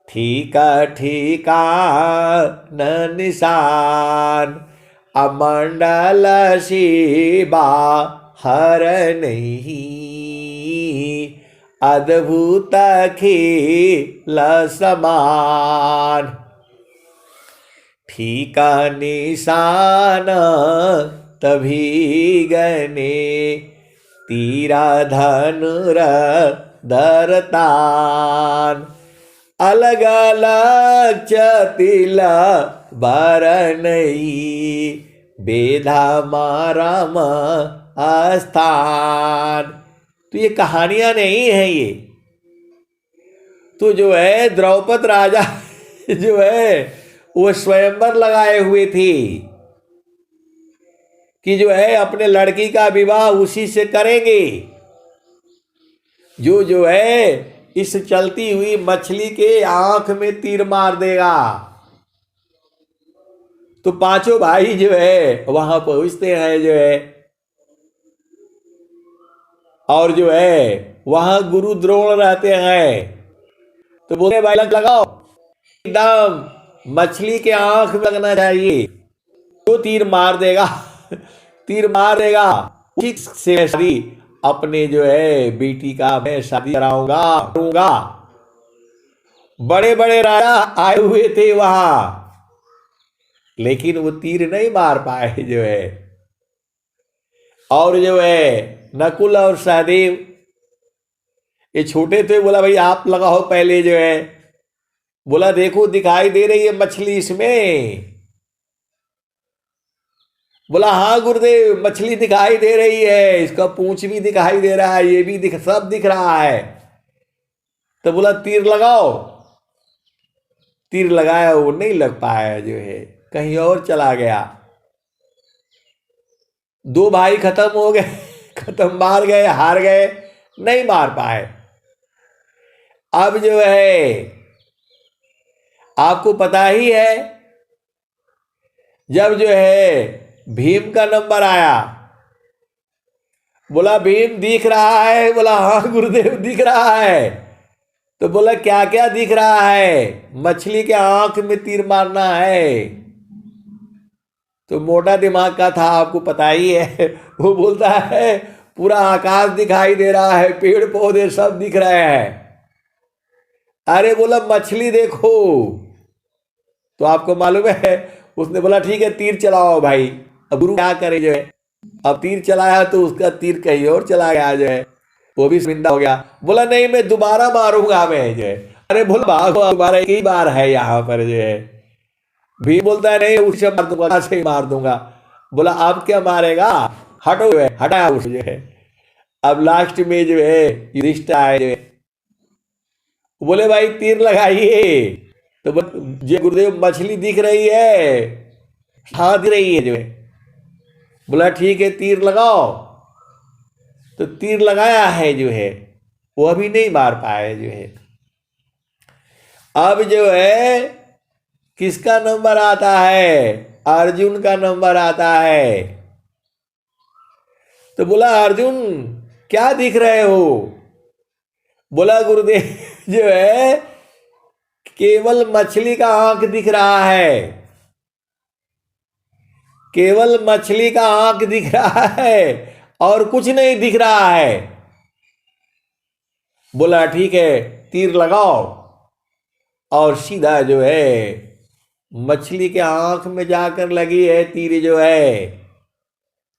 ठीका ठीका न निशान अमंडल शिवा हर नहीं अद्भुत खेल समान ठीका निशान तभी गने तीरा धनुर धरतान अलग अलग चतिल बरनई बेधा माराम आस्थान। तो ये कहानियां नहीं है, ये तो जो है द्रौपद राजा जो है वो स्वयंवर लगाए हुए थे कि जो है अपने लड़की का विवाह उसी से करेंगे जो है इस चलती हुई मछली के आंख में तीर मार देगा। तो पांचों भाई जो है वहां पहुंचते हैं जो है, और जो है वहां गुरु द्रोण रहते हैं। तो बोले भाई लगाओ, एकदम मछली के आंख में लगना चाहिए, तो तीर मार देगा तीर मार देगा उसी से शादी अपने जो है बेटी का मैं शादी कराऊंगा। बड़े बड़े राजा आए हुए थे वहां, लेकिन वो तीर नहीं मार पाए जो है। और जो है नकुल और सहदेव ये छोटे थे, बोला भाई आप लगाओ पहले जो है। बोला देखो दिखाई दे रही है मछली इसमें। बोला हाँ गुरुदेव मछली दिखाई दे रही है, इसका पूंछ भी दिखाई दे रहा है, ये भी सब दिख रहा है। तो बोला तीर लगाओ। तीर लगाया, वो नहीं लग पाया जो है, कहीं और चला गया। दो भाई खत्म हो गए खत्म, मार गए, हार गए, नहीं मार पाए। अब जो है आपको पता ही है, जब जो है भीम का नंबर आया, बोला भीम दिख रहा है। बोला हाँ गुरुदेव दिख रहा है। तो बोला क्या क्या दिख रहा है? मछली के आंख में तीर मारना है। तो मोटा दिमाग का था, आपको पता ही है। वो बोलता है पूरा आकाश दिखाई दे रहा है, पेड़ पौधे सब दिख रहे हैं। अरे बोला मछली देखो। तो आपको मालूम है, उसने बोला ठीक है तीर चलाओ भाई। अब गुरु क्या करे जो है, अब तीर चलाया तो उसका तीर कहीं और चला गया जो है, वो भी शर्मिंदा हो गया। बोला नहीं मैं दोबारा मारूंगा मैं जो है। अरे बोला भागो, दोबारा एक ही बार है यहाँ पर जो है। भी बोलता है नहीं उससे मार दूंगा, से ही मार दूंगा। बोला अब क्या मारेगा, हटो जो है, हटाया उस जो है। अब लास्ट में जो है युधिष्ठिर आए जो है, बोले भाई तीर लगाइए। तो ये गुरुदेव मछली दिख रही है, हाँ दिख रही है जो है। बोला ठीक है तीर लगाओ। तो तीर लगाया है जो है, वो अभी नहीं मार पाए जो है। अब जो है किसका नंबर आता है? अर्जुन का नंबर आता है। तो बोला अर्जुन क्या दिख रहे हो? बोला गुरुदेव जो है केवल मछली का आंख दिख रहा है, केवल मछली का आंख दिख रहा है और कुछ नहीं दिख रहा है। बोला ठीक है तीर लगाओ। और सीधा जो है मछली के आंख में जाकर लगी है तीर जो है,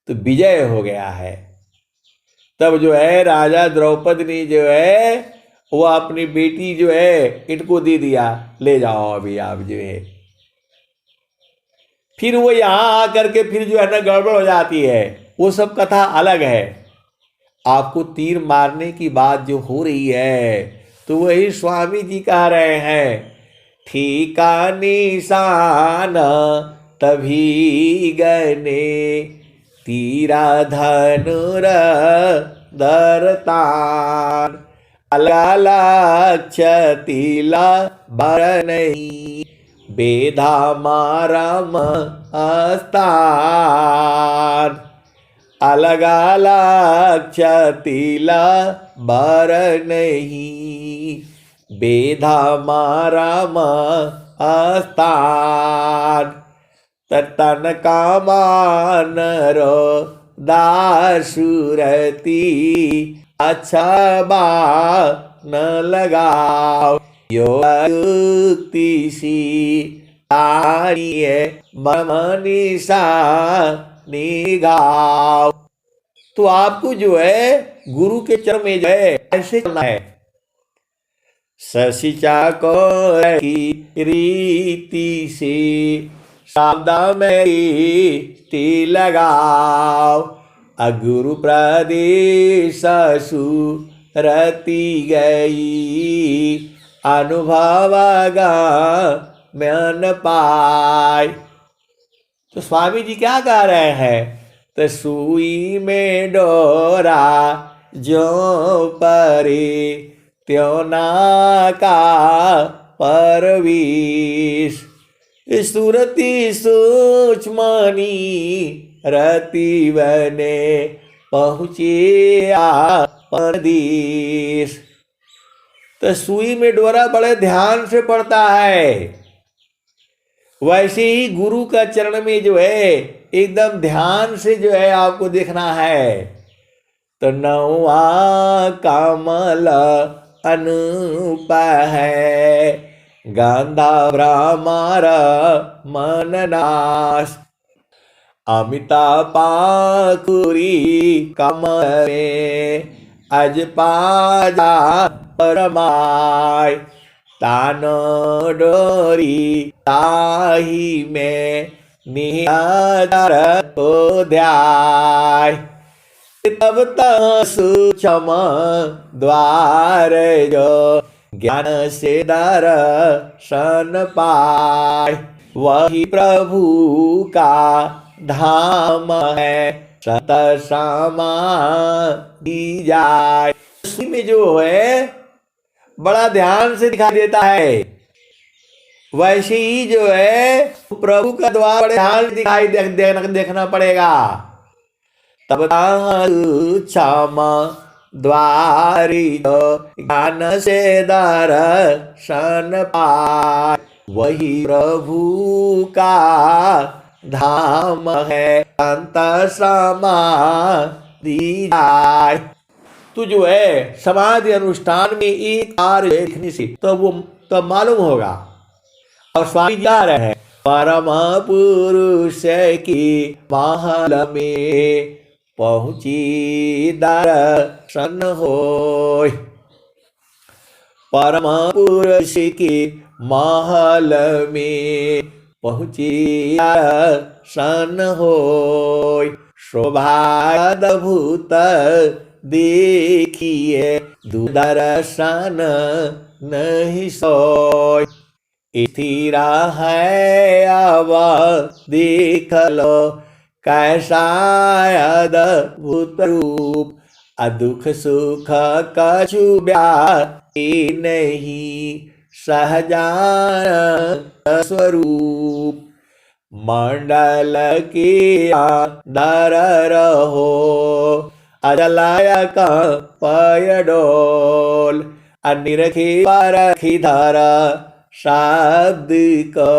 तो विजय हो गया है। तब जो है राजा द्रौपदी ने जो है वो अपनी बेटी जो है इनको दे दिया, ले जाओ अभी आप जो है। फिर वो यहाँ आकर के फिर जो है ना गड़बड़ हो जाती है, वो सब कथा अलग है। आपको तीर मारने की बात जो हो रही है, तो वही स्वामी जी कह रहे हैं ठीका निशान तभी गने, तीरा धनुर धरतान, अलगा लक्ष्य तिला बर नहीं, बेधा मारम अस्तान, अलगा लक्ष्य तिला बर नहीं, बेधा मारम अस्तान, तन कामान रो दासुरती, अच्छा बा न लगाओ, यो युक्ति सी ताड़िए मनीषा निगाओ। तो आपको जो है गुरु के चरण में जो है ऐसे करना है। ससिचा को रीति से शब्दा में ती लगाओ, अगुरु प्रदेश सुरति गई, अनुभवगा म्यान पाय। तो स्वामी जी क्या कह रहे हैं? तो सुई में डोरा जो परे, त्यों ना का परवीश, सुरति सूक्ष्मनी रति बने, पहुँचे परदेश। तो सुई में डोरा बड़े ध्यान से पड़ता है, वैसे ही गुरु का चरण में जो है एकदम ध्यान से जो है आपको देखना है। तो नौआ कमल अनूप है, गांधा भ्रमर मननाश, अमिता पाकुरी कमरे, अजपाजा परमाय, तानो डोरी ताही में निहार को ध्याय, तब तक सूक्ष्म द्वार जो ज्ञान से दर्शन पाय, वही प्रभु का धाम है, सत समाधि जाय। उसमें जो है बड़ा ध्यान से दिखाई देता है, वैसे ही जो है प्रभु का द्वार बड़े ध्यान से दिखाई देखना पड़ेगा। तब क्षमा द्वारी ज्ञान से दर्शन पाय, वही प्रभु का धाम है, अंत समाधि जाय। तो जो है समाधि अनुष्ठान में एक कार्य देखने से तो वो तो मालूम होगा। और स्वामी जा रहे हैं, परम पुरुष की महल में पहुंची दर्शन होय, परम पुरुष की महल में पहुंची दर्शन होय, शोभा अद्भुत देखिए दूरदर्शन नहीं सोय, स्थिरा है अब देख लो कैसा अद्भुत रूप, दुख सुख कछु व्यापी नहीं, सहजान स्वरूप, मंडल के अंदर रहो, अजलाया का पय डोल, अनिरखी परखी धरा शब्द को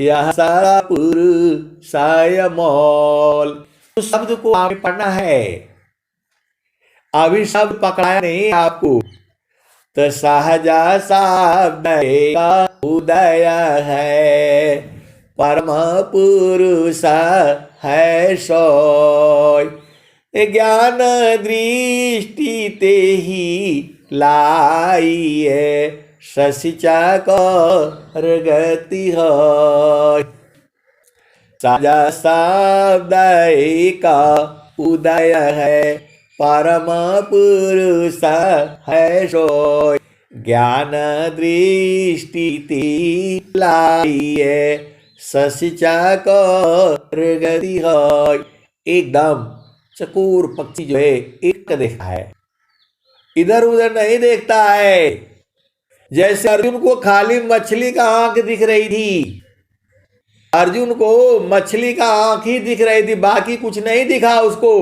यह सारा पुरुषाय मोल। तो शब्द को आपने पढ़ना है, अभी शब्द पकड़ाया नहीं आपको। तो सहजा शब्द का उदय है, परम पुरुष है सोय, ज्ञान दृष्टि ते ही लाइए, ससिचा को गति हो, साजा शब्द का उदय है, परम पुरुष है सोय, ज्ञान दृष्टि लाइए ससिचा कर गति है। एकदम चकोर पक्षी जो है एक देखा है, इधर उधर नहीं देखता है। जैसे अर्जुन को खाली मछली का आंख दिख रही थी, अर्जुन को मछली का आंख ही दिख रही थी, बाकी कुछ नहीं दिखा उसको।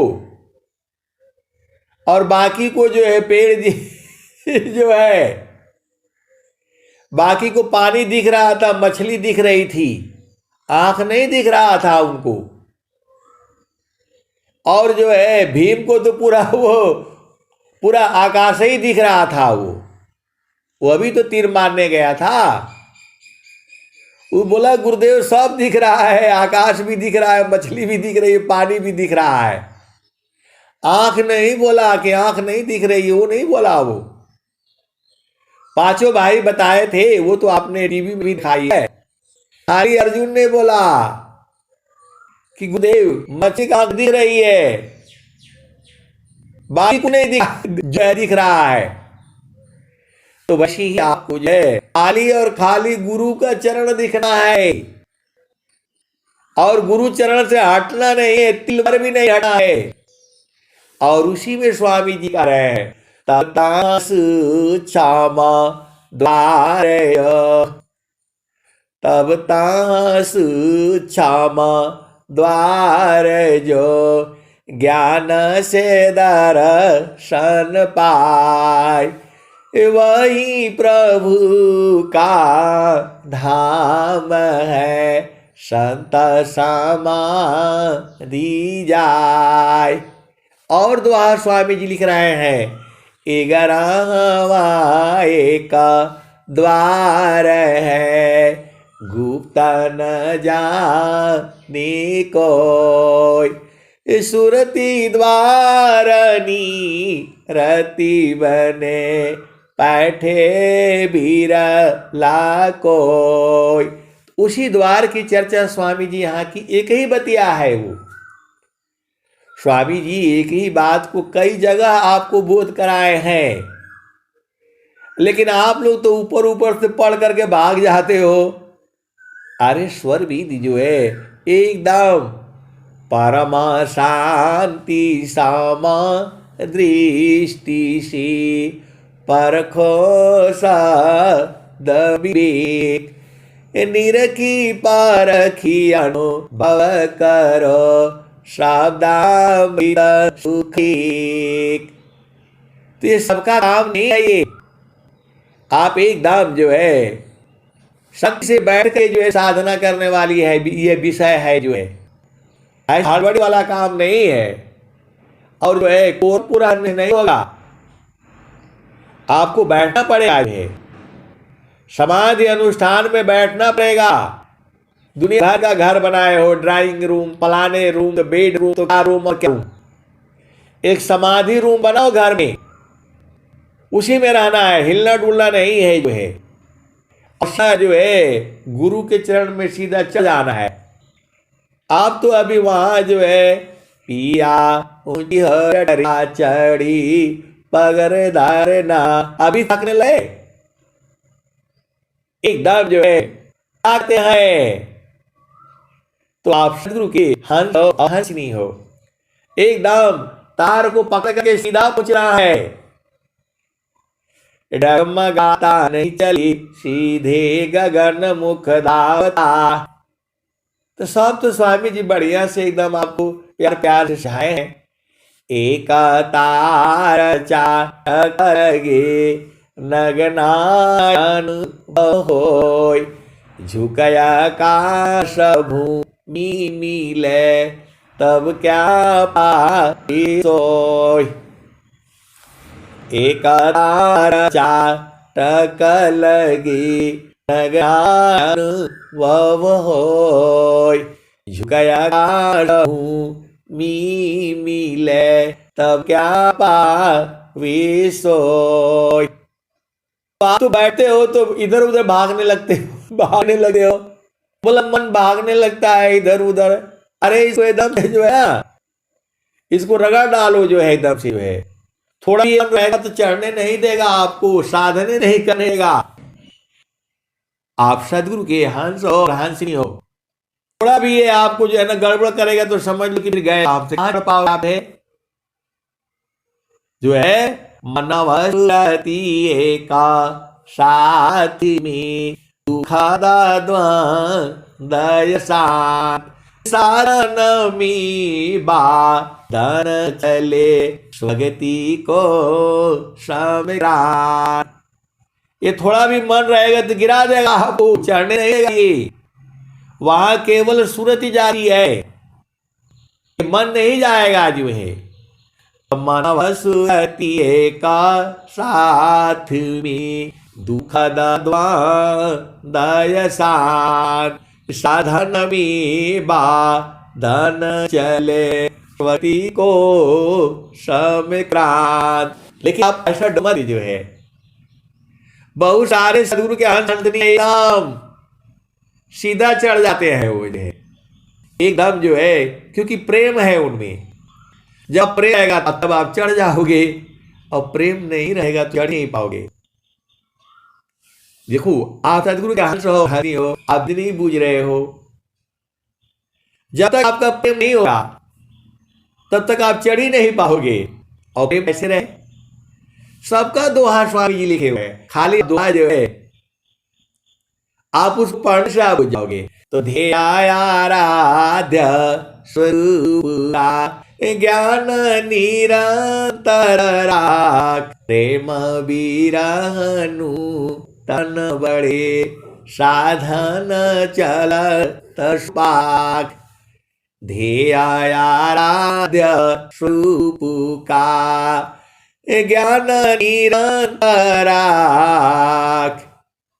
और बाकी को जो है पेड़ जो है, बाकी को पानी दिख रहा था, मछली दिख रही थी, आंख नहीं दिख रहा था उनको। और जो है भीम को तो पूरा आकाश ही दिख रहा था। वो अभी तो तीर मारने गया था। वो बोला गुरुदेव सब दिख रहा है, आकाश भी दिख रहा है, मछली भी दिख रही है, पानी भी दिख रहा है, आंख नहीं बोला कि आंख नहीं दिख रही है, वो नहीं बोला। वो पांचों भाई बताए थे, वो तो आपने टीवी में भी दिखाई है। खाली अर्जुन ने बोला कि गुरुदेव मछली का आंख दिख रही है, बाकी को नहीं दिख रहा है। तो वैसे ही आपको जो है खाली और खाली गुरु का चरण दिखना है, और गुरु चरण से हटना नहीं है, तिल भर भी नहीं हटना है। और उसी में स्वामी जी कह रहे हैं ततास क्षमा द्वार, तब तास क्षमा द्वार जो ज्ञान से दर्शन पाए, वही प्रभु का धाम है, संत समाधि जाय। और दोहा स्वामी जी लिख रहे हैं 11वां एक द्वार है, गुप्त न जाने कोई, सुरति द्वारनी रति बने, बैठे बीरला कोई। उसी द्वार की चर्चा स्वामी जी यहाँ की एक ही बतिया है। वो स्वामी जी एक ही बात को कई जगह आपको बोध कराए हैं, लेकिन आप लोग तो ऊपर ऊपर से पढ़ करके भाग जाते हो। अरे स्वर भी जो है एकदम परमा शांति सामा दृष्टि सी, परखो सद विवेक, निरखी परखी अनुभव करो, शब्दामृत सुखी। तो ये सबका काम नहीं है। ये आप एकदम जो है शक्ति से बैठ के जो है साधना करने वाली है, ये विषय है जो है, हड़बड़ी वाला काम नहीं है। और जो है कोर पूरा नहीं होगा, आपको बैठना पड़ेगा, है समाधि अनुष्ठान में बैठना पड़ेगा। दुनिया भर का घर बनाए हो, ड्राइंग रूम, पलाने रूम, तो बेड रूम, तो क्या रूम और क्या रूम, एक समाधि रूम बनाओ घर में, उसी में रहना है, हिलना डुलना नहीं है जो है। और जो है गुरु के चरण में सीधा चल जाना है। आप तो अभी वहां जो है पिया ऊंची हरा चढ़ी पगर धारना, अभी थकने लगे, एकदम जो है आते हैं। तो आप सदगुरु के हंस हो, हंस नहीं हो, एकदम तार को पकड़ करके सीधा पूछ रहा है, डगमगाता नहीं चली सीधे गगन मुख धावता। तो सब तो स्वामी जी बढ़िया से एकदम आपको प्यार प्यार से सहाय है। एक तार चागे नगनायन होय, झुकया काश भूमि मिले, तब क्या पाई सोय। एक तार चाटक लगी नगनायन वह होय, झुकया काश भूमि मिले, तब क्या पाई सोय। आप तो बैठते हो तो इधर उधर भागने लगते हो, भागने लगे हो, बोला मन भागने लगता है इधर उधर। अरे इसको एकदम से जो है ना, इसको रगड़ डालो जो है एकदम से जो है, थोड़ा भी रहेगा तो चढ़ने नहीं देगा, आपको साधने नहीं करने देगा। आप सदगुरु के हंस और हंसनी हो। थोड़ा भी ये आपको जो है ना गड़बड़ करेगा तो समझ लो कि फिर गए, आपसे कहां पाओगे आप है जो है मनवती एका साथी में दुखदा द्वंद्व साथ सारण में बाधन चले स्वगति को समिरान। ये थोड़ा भी मन रहेगा तो गिरा देगा आपको, चढ़ने नहीं देगा। ये वहां केवल सूरत ही जा रही है, मन नहीं जाएगा जो है। मानव सुरती का साथ में दुखद द्वंद्व साधन में बाधन चले स्वती को समिक्रांत। लेकिन आप ऐसा डमर जो है, बहुत सारे सदगुरु के हंस एकदम सीधा चढ़ जाते हैं वो जो है एकदम जो है, क्योंकि प्रेम है उनमें। जब प्रेम रहेगा तब आप चढ़ जाओगे, और प्रेम नहीं रहेगा तो चढ़ नहीं पाओगे। देखो आप सदगुरु के हंस हो, हरी हो, आप नहीं बूझ रहे हो। जब तक आपका प्रेम नहीं होगा तब तक आप चढ़ ही नहीं पाओगे। और प्रेम कैसे रहे? सबका दोहा स्वामी जी लिखे हुए हैं, खाली दोहा जो है आप उस पढ़ने से आप बुझ जाओगे। तो ध्येयाराध्य स्वरूप ज्ञान निरंतर राख प्रेम बिरहनु तन बड़े साधन चल तस्पाक। ध्येयाराध्य स्वरूप का ज्ञान निरंतर राख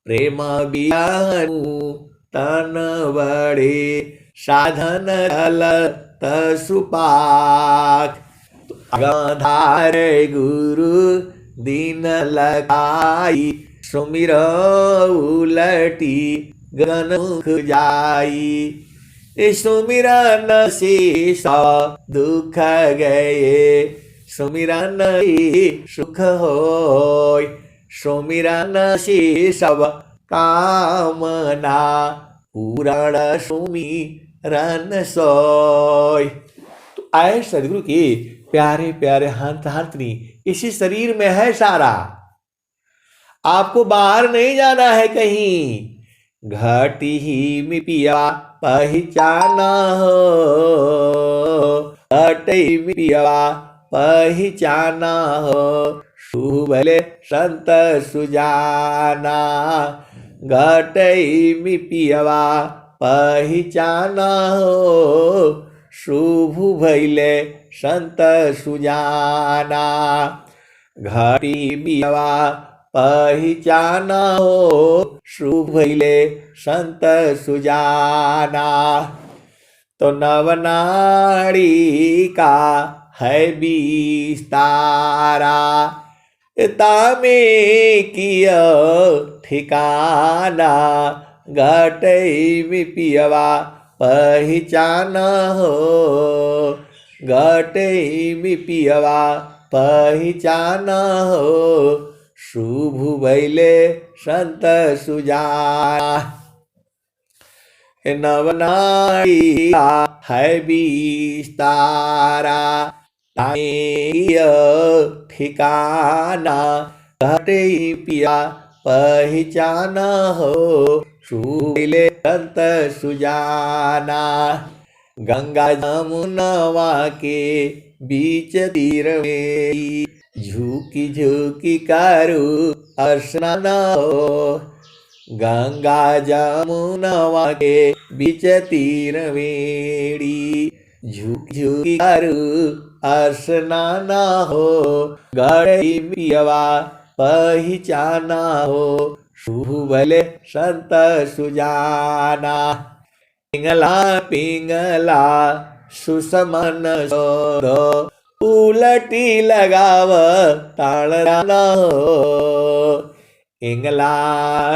प्रेम बिरहनु तन बड़े साधन चल तसुपाक। गंधार गुरु दिन लगाई सुमिर उलटी गनुख जाई। सुमिरन शेष दुख गए सुमिरन सुख होय। सुमिरन से सब कामना पूरण सुमिरन सोय। तो आए सदगुरु के प्यारे प्यारे हंस हंसनी इसी शरीर में है सारा, आपको बाहर नहीं जाना है कहीं। घटी ही में पिया पहचाना हो, घटी में पिया पहचाना हो शुभले संत सुजाना। घटई में पियवा पहचाना हो शुभ भैले संत सुजाना। घटी पियवा पहचाना हो शुभ भैले संत सुजाना। तो नवनाड़ी का है विस्तारा तामे किया ठिकाना। घटई में पियवा पहचाना हो, घटई में पियवा पहचाना हो शुभ भैले संत सुजाना। नवनाड़ी है विस्तारा ठिकाना। घटई पिया पहचाना हो शुभले संत सुजाना। गंगा जमुनवा के बीच तीर में झुकी झुकी करू स्नान हो। गंगा जमुनवा के बीच तीर मेरी झुकी झुकी करू स्नान हो। घटई पियवा पहचाना हो शुभ भले संत सुजाना। पिंगला पिंगला सुसमन सोध उलटी लगाव ताळना हो। पिंगला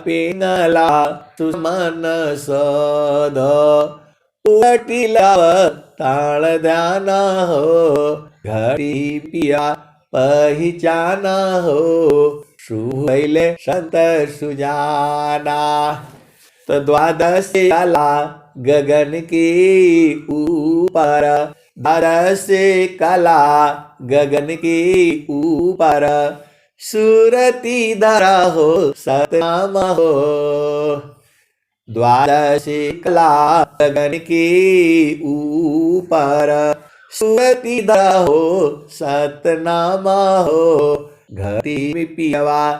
पिंगला सुसमन सोध उलटी लगाव ताळ ध्यान हो। घटी पिया पहचाना हो, शुभ भइले संत सुजाना। तो द्वादश कला गगन के ऊपर, द्वादश कला गगन के ऊपर, सुरति धरा हो सतनाम हो। द्वादश कला गगन के ऊपर, सुरति धरा हो सतनाम हो। घटी में पियवा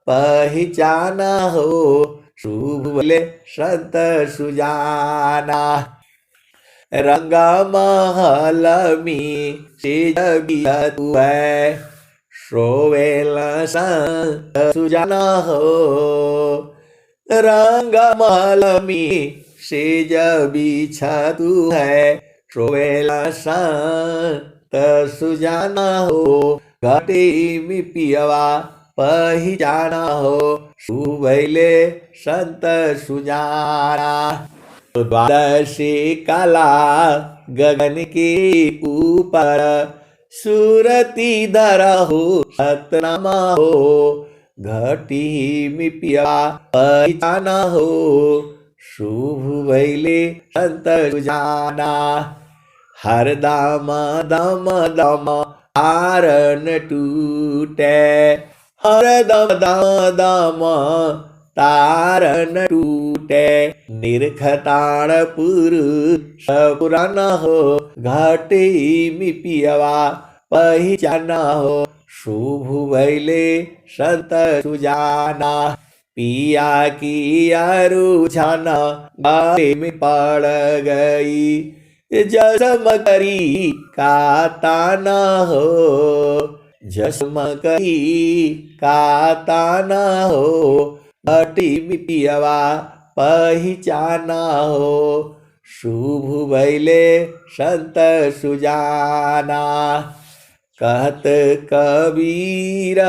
पहचाना हो, शुभ भइले संत सुजाना। रंगा महल में सेज बिहतु है, श्रोवेल संत सुजाना हो। रंग महल में सेज बिछतु है, श्रोवेल संत सुजाना हो। घटी में पियवा पहचाना हो, शुभ भइले संत सुजाना। द्वादश कला गगन के ऊपर, सुरति धरा हो सतनाम हो। घटी में पिया पहचाना हो, शुभ भइले संत सुजाना। हर दाम दम दम आरन टूटे, हर दम दम दम तारन टूटे। निरखताण पुरुष पुराना हो, घटी में पियवा पहचाना हो, शुभ भइले संत सुजाना। पिया की रुझाना गाले में पड़ गई, जसम करी का ताना हो, जसम करी का ताना हो। घटी में पियवा पहचाना हो, शुभ भइले संत सुजाना। कहत कबीर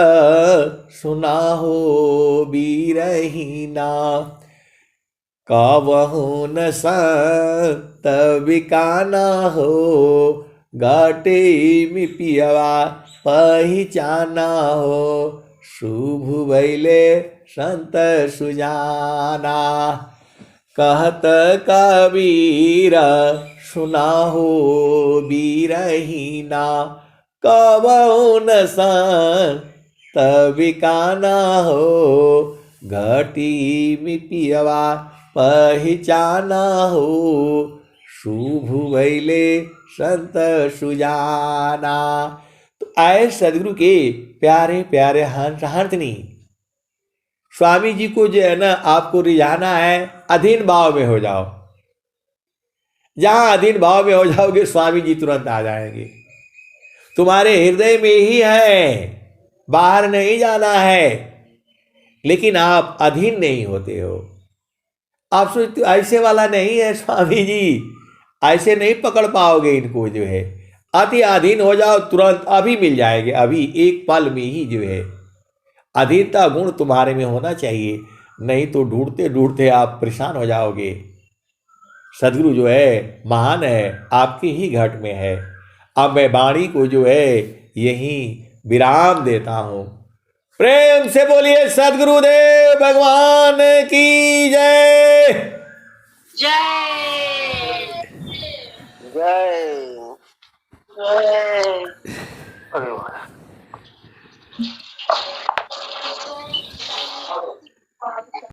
सुना हो बीरहीना, कबहु न संत बिकाना हो। घटी में पियवा पहचाना हो, शुभ भइले संत सुजाना। कहत कबीर सुना हो बीरहीना, कबहु न संत बिकाना हो। घटी में पियवा पहचाना हो, शुभ भइले संत सुजाना। तो आए सदगुरु के प्यारे प्यारे हंसनी, स्वामी जी को जो है ना आपको रिझाना है, अधीन भाव में हो जाओ। जहां अधीन भाव में हो जाओगे स्वामी जी तुरंत आ जाएंगे। तुम्हारे हृदय में ही है, बाहर नहीं जाना है, लेकिन आप अधीन नहीं होते हो। आप सोचते ऐसे वाला नहीं है स्वामी जी, ऐसे नहीं पकड़ पाओगे इनको जो है। अति अधीन हो जाओ तुरंत, अभी मिल जाएंगे, अभी एक पल में ही जो है। अधीनता गुण तुम्हारे में होना चाहिए, नहीं तो ढूंढते ढूंढते आप परेशान हो जाओगे। सदगुरु जो है महान है, आपके ही घट में है। अब मैं वाणी को जो है यहीं विराम देता हूं। प्रेम से बोलिए सदगुरुदेव भगवान की जय। जय जय जय।